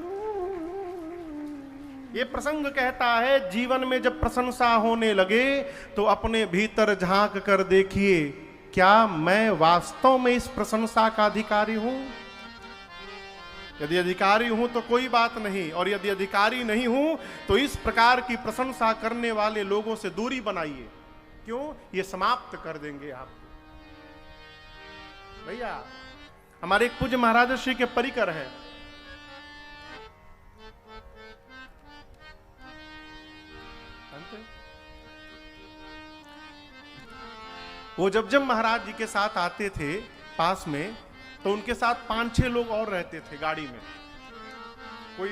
ये प्रसंग कहता है जीवन में जब प्रशंसा होने लगे तो अपने भीतर झांक कर देखिए, क्या मैं वास्तव में इस प्रशंसा का अधिकारी हूं? यदि अधिकारी हूं तो कोई बात नहीं, और यदि अधिकारी नहीं हूं तो इस प्रकार की प्रशंसा करने वाले लोगों से दूरी बनाइए। क्यों? ये समाप्त कर देंगे आपको। भैया हमारे एक पूज्य महाराज श्री के परिकर है, वो जब महाराज जी के साथ आते थे पास में, तो उनके साथ 5-6 लोग और रहते थे गाड़ी में। कोई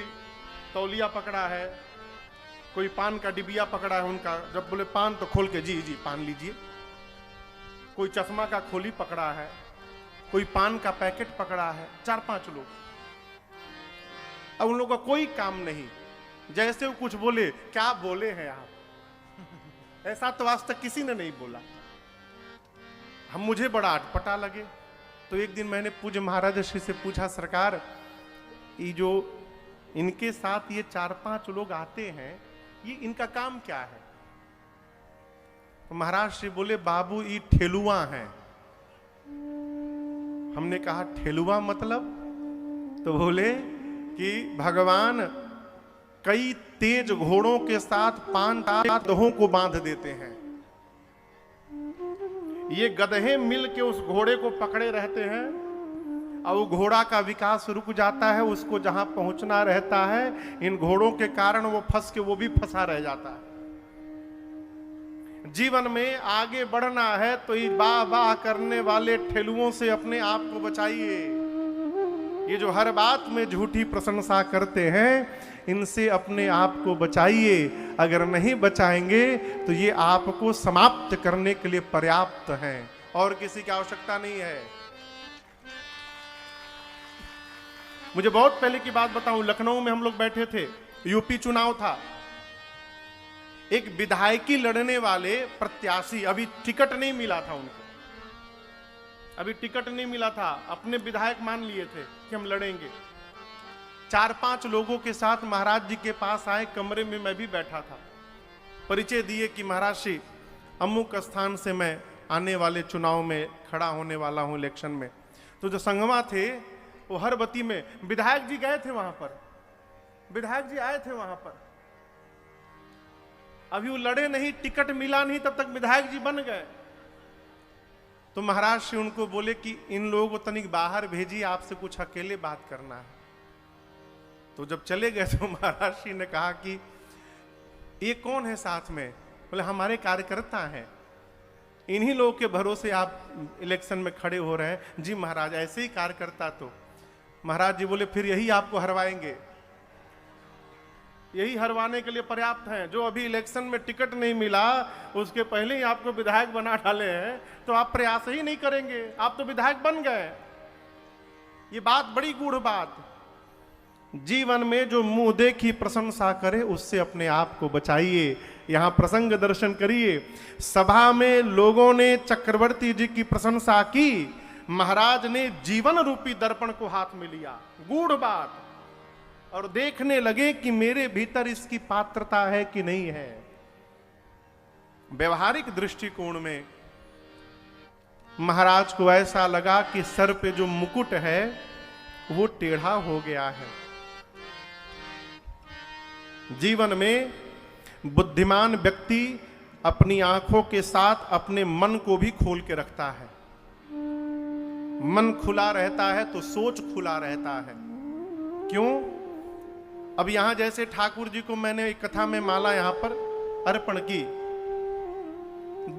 तौलिया पकड़ा है, कोई पान का डिबिया पकड़ा है उनका, जब बोले पान तो खोल के जी जी पान लीजिए। कोई चश्मा का खोली पकड़ा है, कोई पान का पैकेट पकड़ा है, 4-5 लोग। अब उन लोगों का कोई काम नहीं, जैसे वो कुछ बोले, क्या बोले हैं आप, ऐसा तो आज तक किसी ने नहीं बोला। हम मुझे बड़ा अटपटा लगे। तो एक दिन मैंने पूज्य महाराज श्री से पूछा, सरकार ये जो इनके साथ ये 4-5 लोग आते हैं, ये इनका काम क्या है? तो महाराज श्री बोले, बाबू ये ठेलुआ हैं। हमने कहा ठेलुआ मतलब? तो बोले कि भगवान कई तेज घोड़ों के साथ 5 गधों को बांध देते हैं। ये गधे मिल के उस घोड़े को पकड़े रहते हैं, और वो घोड़ा का विकास रुक जाता है, उसको जहां पहुंचना रहता है, इन घोड़ों के कारण वो फंस के वो भी फंसा रह जाता है। जीवन में आगे बढ़ना है तो ये वाह वाह करने वाले ठेलुओं से अपने आप को बचाइए। ये जो हर बात में झूठी प्रशंसा करते हैं, इनसे अपने आप को बचाइए। अगर नहीं बचाएंगे तो ये आपको समाप्त करने के लिए पर्याप्त हैं, और किसी की आवश्यकता नहीं है। मुझे बहुत पहले की बात बताऊं, लखनऊ में हम लोग बैठे थे, यूपी चुनाव था। एक विधायकी लड़ने वाले प्रत्याशी, अभी टिकट नहीं मिला था उनको, अभी टिकट नहीं मिला था, अपने विधायक मान लिए थे कि हम लड़ेंगे। 4-5 लोगों के साथ महाराज जी के पास आए, कमरे में मैं भी बैठा था। परिचय दिए कि महाराज श्री अमुक स्थान से मैं आने वाले चुनाव में खड़ा होने वाला हूं इलेक्शन में। तो जो संगमा थे वो हरबती में, विधायक जी गए थे वहां पर, विधायक जी आए थे वहां पर। अभी वो लड़े नहीं, टिकट मिला नहीं, तब तक विधायक जी बन गए। तो महाराज श्री उनको बोले कि इन लोगों को तनिक बाहर भेजिए, आपसे कुछ अकेले बात करना है। तो जब चले गए तो महाराज श्री ने कहा कि ये कौन है साथ में? बोले हमारे कार्यकर्ता हैं, इन्हीं लोगों के भरोसे आप इलेक्शन में खड़े हो रहे हैं। जी महाराज, ऐसे ही कार्यकर्ता। तो महाराज जी बोले फिर यही आपको हरवाएंगे, यही हरवाने के लिए पर्याप्त हैं। जो अभी इलेक्शन में टिकट नहीं मिला, उसके पहले ही आपको विधायक बना डाले हैं, तो आप प्रयास ही नहीं करेंगे, आप तो विधायक बन गए। ये बात बड़ी गूढ़ बात। जीवन में जो मुंह देखी प्रशंसा करे, उससे अपने आप को बचाइए। यहां प्रसंग दर्शन करिए। सभा में लोगों ने चक्रवर्ती जी की प्रशंसा की, महाराज ने जीवन रूपी दर्पण को हाथ में लिया, गूढ़ बात, और देखने लगे कि मेरे भीतर इसकी पात्रता है कि नहीं है। व्यवहारिक दृष्टिकोण में महाराज को ऐसा लगा कि सर पे जो मुकुट है वो टेढ़ा हो गया है। जीवन में बुद्धिमान व्यक्ति अपनी आंखों के साथ अपने मन को भी खोल के रखता है। मन खुला रहता है तो सोच खुला रहता है। क्यों? अब यहां जैसे ठाकुर जी को मैंने एक कथा में माला यहां पर अर्पण की,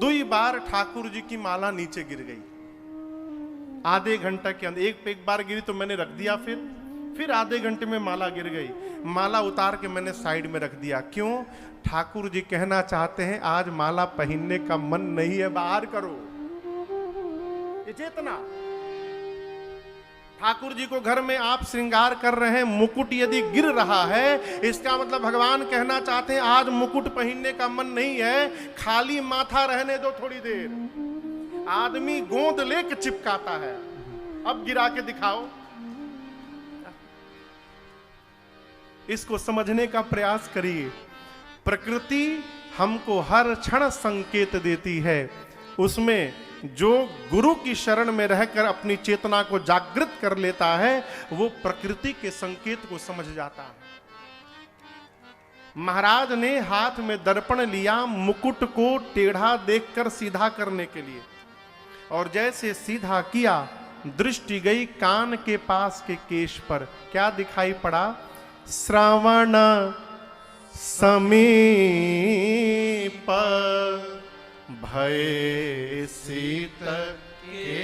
2 बार ठाकुर जी की माला नीचे गिर गई आधे घंटा के अंदर। एक बार गिरी तो मैंने रख दिया, फिर फिर आधे घंटे में माला गिर गई। माला उतार के मैंने साइड में रख दिया। क्यों? ठाकुर जी कहना चाहते हैं आज माला पहनने का मन नहीं है, बाहर करो। ये चेतना। ठाकुर जी को घर में आप श्रृंगार कर रहे हैं, मुकुट यदि गिर रहा है, इसका मतलब भगवान कहना चाहते हैं आज मुकुट पहनने का मन नहीं है, खाली माथा रहने दो थोड़ी देर। आदमी गोंद लेके चिपकाता है, अब गिरा के दिखाओ। इसको समझने का प्रयास करिए। प्रकृति हमको हर क्षण संकेत देती है, उसमें जो गुरु की शरण में रहकर अपनी चेतना को जागृत कर लेता है वो प्रकृति के संकेत को समझ जाता है। महाराज ने हाथ में दर्पण लिया मुकुट को टेढ़ा देखकर सीधा करने के लिए, और जैसे सीधा किया दृष्टि गई कान के पास के केश पर। क्या दिखाई पड़ा? श्रावण समीप भय शीत केसा।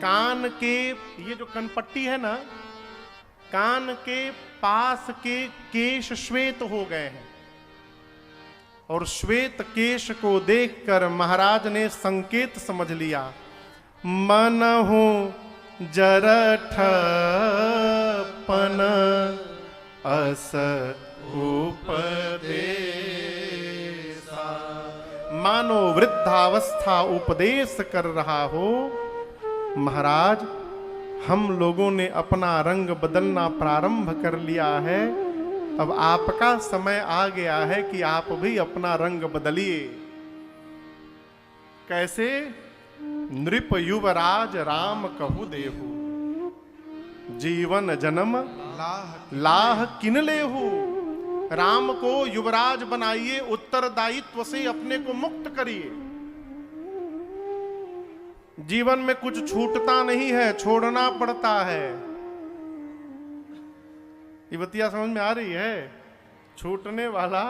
कान के ये जो कनपट्टी है ना, कान के पास के केश श्वेत हो गए हैं, और श्वेत केश को देखकर महाराज ने संकेत समझ लिया। मनहु जरठपन अस उपदेशा। मानो वृद्धावस्था उपदेश कर रहा हो। महाराज हम लोगों ने अपना रंग बदलना प्रारंभ कर लिया है, अब आपका समय आ गया है कि आप भी अपना रंग बदलिए। कैसे? नृप युवराज राम कहु देहु, जीवन जन्म लाह किन लेहु। राम को युवराज बनाइए, उत्तरदायित्व से अपने को मुक्त करिए। जीवन में कुछ छूटता नहीं है, छोड़ना पड़ता है। ये बतिया समझ में आ रही है? छूटने वाला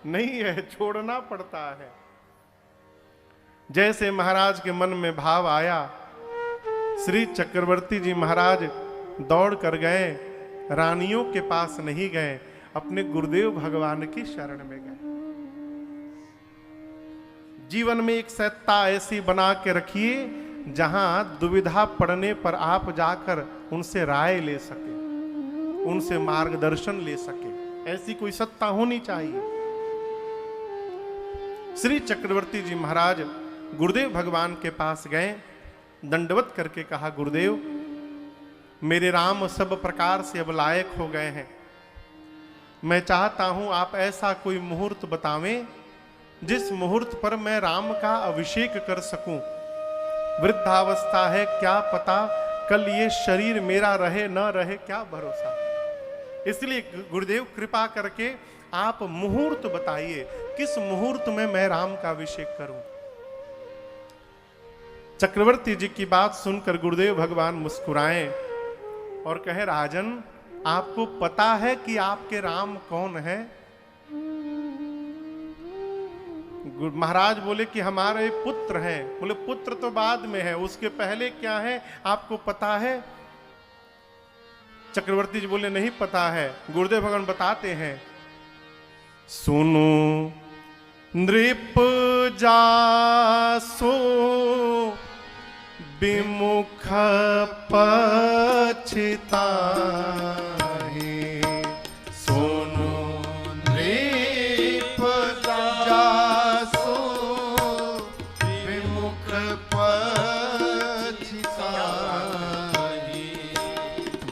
नहीं है, छोड़ना पड़ता है। जैसे महाराज के मन में भाव आया, श्री चक्रवर्ती जी महाराज दौड़ कर गए, रानियों के पास नहीं गए, अपने गुरुदेव भगवान की शरण में गए। जीवन में एक सत्ता ऐसी बना के रखिए जहां दुविधा पड़ने पर आप जाकर उनसे राय ले सके, उनसे मार्गदर्शन ले सके। ऐसी कोई सत्ता होनी चाहिए। श्री चक्रवर्ती जी महाराज गुरुदेव भगवान के पास गए, दंडवत करके कहा, गुरुदेव मेरे राम सब प्रकार से अब लायक हो गए हैं, मैं चाहता हूं आप ऐसा कोई मुहूर्त बतावें जिस मुहूर्त पर मैं राम का अभिषेक कर सकूं। वृद्धावस्था है, क्या पता कल ये शरीर मेरा रहे न रहे, क्या भरोसा। इसलिए गुरुदेव कृपा करके आप मुहूर्त बताइए, किस मुहूर्त में मैं राम का अभिषेक करूं। चक्रवर्ती जी की बात सुनकर गुरुदेव भगवान मुस्कुराए और कहे, राजन आपको पता है कि आपके राम कौन है? महाराज बोले कि हमारे पुत्र हैं। बोले पुत्र तो बाद में है, उसके पहले क्या है आपको पता है? चक्रवर्ती जी बोले नहीं पता है। गुरुदेव भगवान बताते हैं, सुनो नृप जासो विमुख पछिताहि। सोनो नृप जासो विमुख पछिताहि।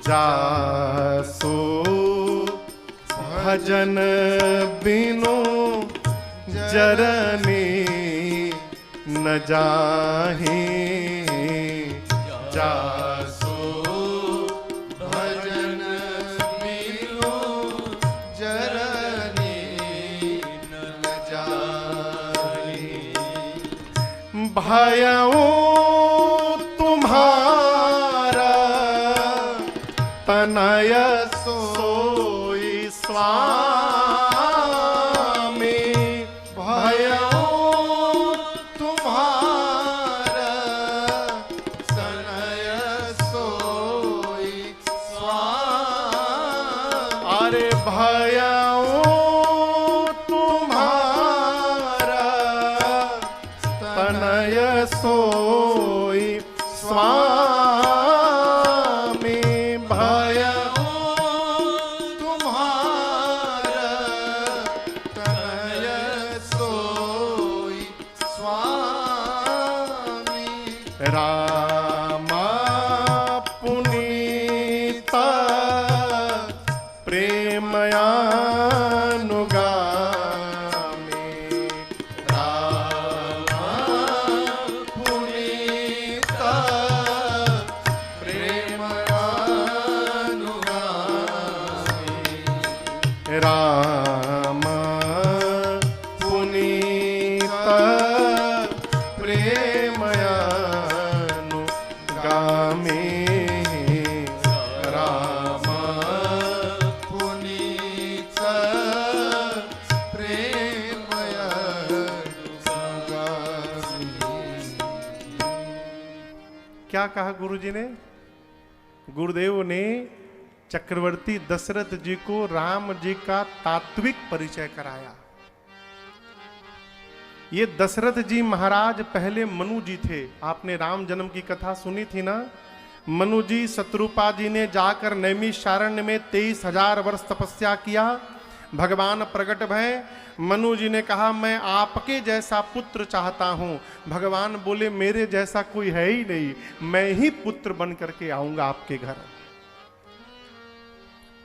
जासो भजन बिनु जरनी न जाहि। जासो भजन बिनु जरनी न जाहि। भयऊ तुम्हारा तनय सोई स्वामी। भयऊ तुम्हारा तनय सोई भयऊ तुम्हारा तनय सोई स्वामी भयऊ तुम्हारा तनय सोई स्वामी रामा पुनीता प्रेमयानुगामी रामा पुनीता प्रेमयानुगामी राम पुनीता प्रेमयानुगामी राम पुनीता प्रेमयानुगामी। क्या कहा गुरुजी ने? गुरुदेव ने चक्रवर्ती दशरथ जी को राम जी का तात्विक परिचय कराया। ये दशरथ जी महाराज पहले मनु जी थे। आपने राम जन्म की कथा सुनी थी ना। मनु जी शत्रुपा जी ने जाकर नैमिषारण्य में 23,000 वर्ष तपस्या किया। भगवान प्रकट भय। मनु जी ने कहा मैं आपके जैसा पुत्र चाहता हूं। भगवान बोले मेरे जैसा कोई है ही नहीं, मैं ही पुत्र बन करके आऊंगा आपके घर।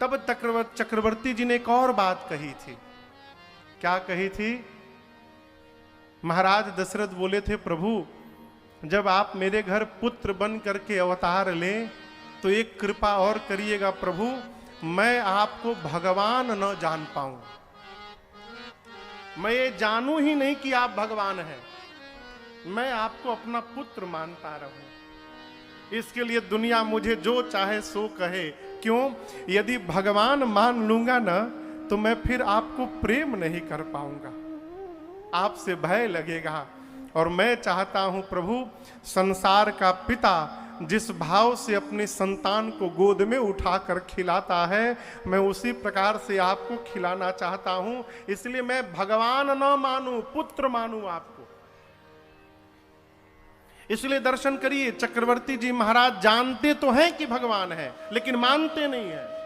तब चक्रवर्ती जी ने एक और बात कही थी। क्या कही थी? महाराज दशरथ बोले थे प्रभु जब आप मेरे घर पुत्र बन करके अवतार लें तो एक कृपा और करिएगा प्रभु, मैं आपको भगवान न जान पाऊं, मैं ये जानूं ही नहीं कि आप भगवान हैं, मैं आपको अपना पुत्र मानता रहूं। इसके लिए दुनिया मुझे जो चाहे सो कहे। क्यों? यदि भगवान मान लूंगा ना तो मैं फिर आपको प्रेम नहीं कर पाऊंगा, आपसे भय लगेगा। और मैं चाहता हूं प्रभु संसार का पिता जिस भाव से अपने संतान को गोद में उठाकर खिलाता है मैं उसी प्रकार से आपको खिलाना चाहता हूं। इसलिए मैं भगवान न मानूं, पुत्र मानूं आपको। इसलिए दर्शन करिए, चक्रवर्ती जी महाराज जानते तो हैं कि भगवान है लेकिन मानते नहीं है।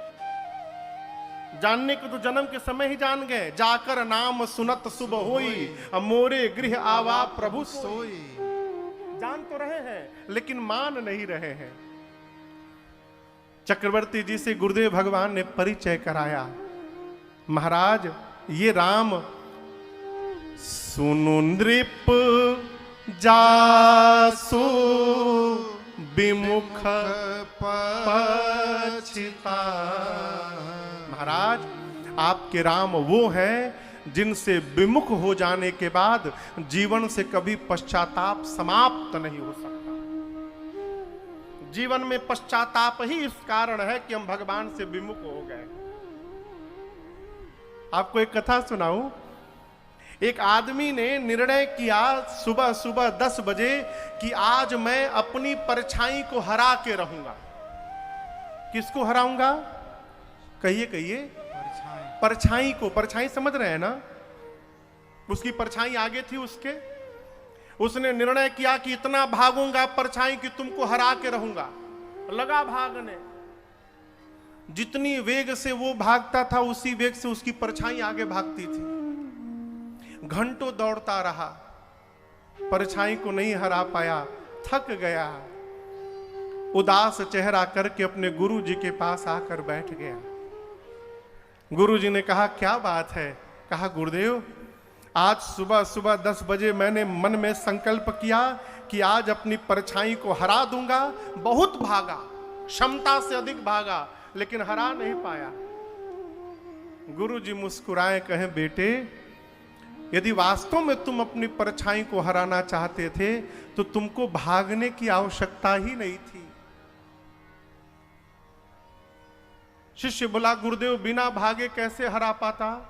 जानने को तो जन्म के समय ही जान गए। जाकर नाम सुनत सुबह होई, मोरे गृह आवा प्रभु सोई। जान तो रहे हैं लेकिन मान नहीं रहे हैं। चक्रवर्ती जी से गुरुदेव भगवान ने परिचय कराया। महाराज ये राम सुनु नृप जासु विमुख पछिता। महाराज आपके राम वो हैं जिनसे विमुख हो जाने के बाद जीवन से कभी पश्चाताप समाप्त नहीं हो सकता। जीवन में पश्चाताप ही इस कारण है कि हम भगवान से विमुख हो गए। आपको एक कथा सुनाऊं। एक आदमी ने निर्णय किया सुबह सुबह 10 बजे कि आज मैं अपनी परछाई को हरा के रहूंगा। किसको हराऊंगा? कहिए कहिए। परछाई को। परछाई समझ रहे हैं ना? उसकी परछाई आगे थी उसके। उसने निर्णय किया कि इतना भागूंगा परछाई कि तुमको हरा के रहूंगा। लगा भागने। जितनी वेग से वो भागता था उसी वेग से उसकी परछाई आगे भागती थी। घंटों दौड़ता रहा, परछाई को नहीं हरा पाया, थक गया। उदास चेहरा करके अपने गुरु जी के पास आकर बैठ गया। गुरु जी ने कहा क्या बात है? कहा गुरुदेव आज सुबह सुबह 10 बजे मैंने मन में संकल्प किया कि आज अपनी परछाई को हरा दूंगा। बहुत भागा, क्षमता से अधिक भागा, लेकिन हरा नहीं पाया। गुरु जी मुस्कुराए, कहे बेटे यदि वास्तव में तुम अपनी परछाई को हराना चाहते थे तो तुमको भागने की आवश्यकता ही नहीं थी। शिष्य बोला गुरुदेव बिना भागे कैसे हरा पाता?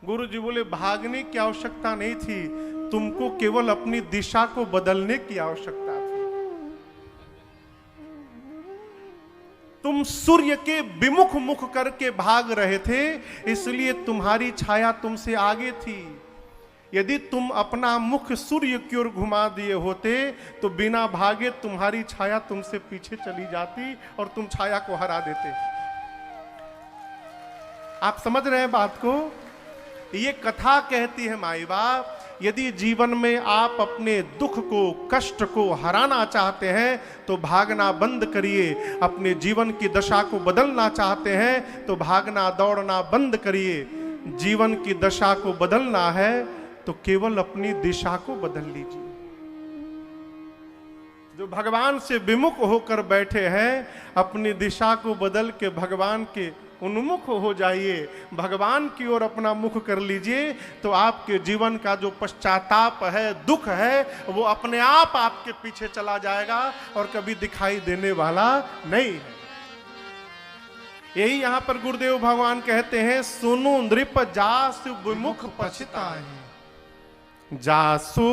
गुरु जी बोले भागने की आवश्यकता नहीं थी, तुमको केवल अपनी दिशा को बदलने की आवश्यकता थी। तुम तुम सूर्य के विमुख मुख करके भाग रहे थे, इसलिए तुम्हारी छाया तुमसे आगे थी। यदि तुम अपना मुख सूर्य की ओर घुमा दिए होते तो बिना भागे तुम्हारी छाया तुमसे पीछे चली जाती और तुम छाया को हरा देते। आप समझ रहे हैं बात को? ये कथा कहती है माई बाप, यदि जीवन में आप अपने दुख को, कष्ट को हराना चाहते हैं तो भागना बंद करिए। अपने जीवन की दशा को बदलना चाहते हैं तो भागना दौड़ना बंद करिए। जीवन की दशा को बदलना है तो केवल अपनी दिशा को बदल लीजिए। जो भगवान से विमुख होकर बैठे हैं, अपनी दिशा को बदल के भगवान के उन्मुख हो जाइए, भगवान की ओर अपना मुख कर लीजिए, तो आपके जीवन का जो पश्चाताप है, दुख है, वो अपने आप आपके पीछे चला जाएगा और कभी दिखाई देने वाला नहीं है। यही यहां पर गुरुदेव भगवान कहते हैं, सुनो नृप जासु विमुख पछताहि, जासु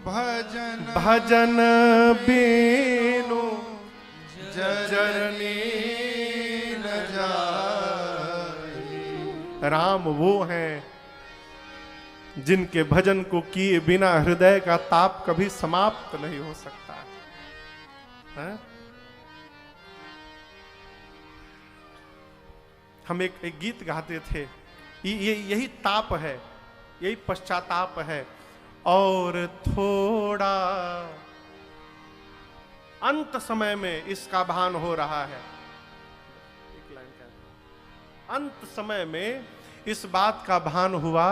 भजन भजन बीनु जरनी न जाहि। राम वो हैं जिनके भजन को किए बिना हृदय का ताप कभी समाप्त नहीं हो सकता है? हम एक गीत गाते थे, यही ताप है, यही पश्चाताप है। और थोड़ा अंत समय में इसका भान हो रहा है। एक लाइन का अंत समय में इस बात का भान हुआ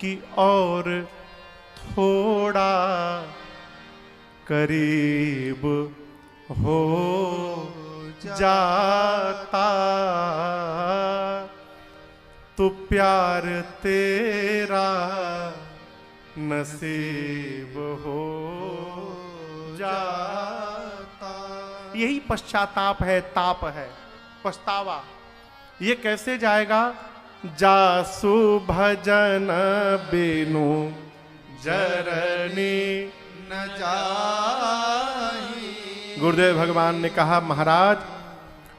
कि और थोड़ा करीब हो जाता तो प्यार तेरा नसीब हो जाता। यही पश्चाताप है, ताप है, पछतावा। ये कैसे जाएगा? जासु भजन बिनु जरनी न जाहि। गुरुदेव भगवान ने कहा, महाराज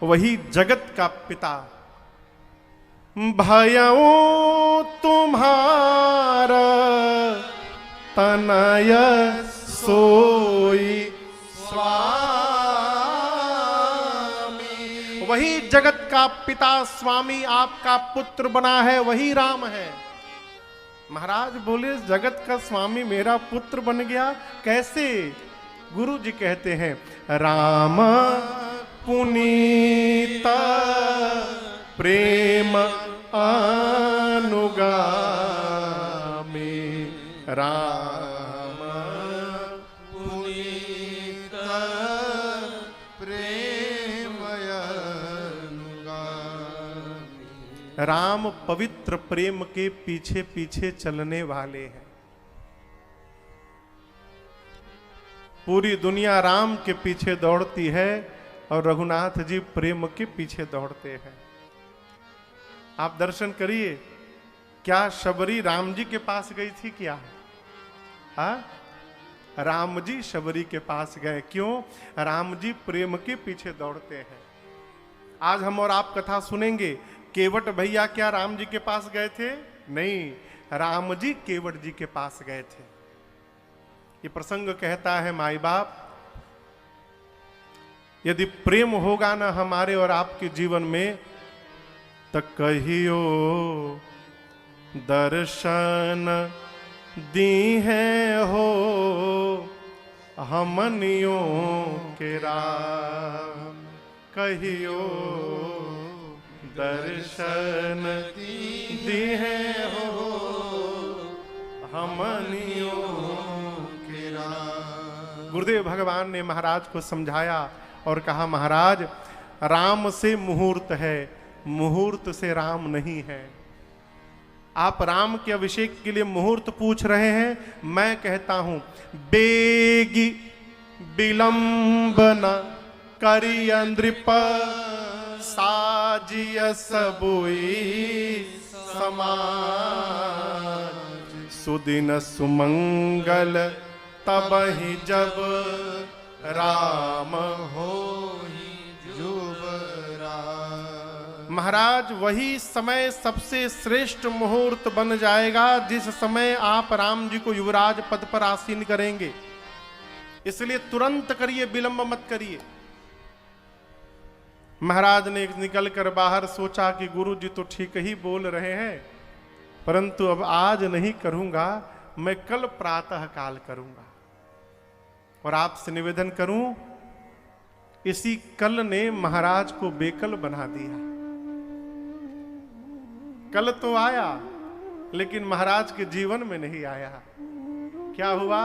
वही जगत का पिता, भयऊ तुम्हारा तनय सोई स्वामी। वही जगत का पिता स्वामी आपका पुत्र बना है, वही राम है। महाराज बोले, जगत का स्वामी मेरा पुत्र बन गया, कैसे? गुरु जी कहते हैं, राम पुनीत प्रेम अनुगामी, राम पुनीत प्रेम अनुगामी। राम पवित्र प्रेम के पीछे पीछे चलने वाले हैं। पूरी दुनिया राम के पीछे दौड़ती है और रघुनाथ जी प्रेम के पीछे दौड़ते हैं। आप दर्शन करिए, क्या शबरी राम जी के पास गई थी क्या? राम जी शबरी के पास गए, क्यों? राम जी प्रेम के पीछे दौड़ते हैं। आज हम और आप कथा सुनेंगे, केवट भैया क्या राम जी के पास गए थे? नहीं, राम जी केवट जी के पास गए थे। ये प्रसंग कहता है, माई बाप, यदि प्रेम होगा ना हमारे और आपके जीवन में, तो कहियो दर्शन दी है हो हमनियों के राम, कहियो दर्शन दी है हो हमनियों के राम। गुरुदेव भगवान ने महाराज को समझाया और कहा, महाराज राम से मुहूर्त है, मुहूर्त से राम नहीं है। आप राम के अभिषेक के लिए मुहूर्त पूछ रहे हैं, मैं कहता हूं बेगी विलंब न करिय नृप साजिय सबुई समाज, सुदिन सुमंगल तबहि जब राम होहि जुब महाराज वही समय सबसे श्रेष्ठ मुहूर्त बन जाएगा जिस समय आप राम जी को युवराज पद पर आसीन करेंगे। इसलिए तुरंत करिए, विलंब मत करिए। महाराज ने निकलकर बाहर सोचा कि गुरु जी तो ठीक ही बोल रहे हैं, परंतु अब आज नहीं करूंगा, मैं कल प्रातः काल करूंगा। और आपसे निवेदन करूं, इसी कल ने महाराज को बेकल बना दिया। कल तो आया लेकिन महाराज के जीवन में नहीं आया। क्या हुआ?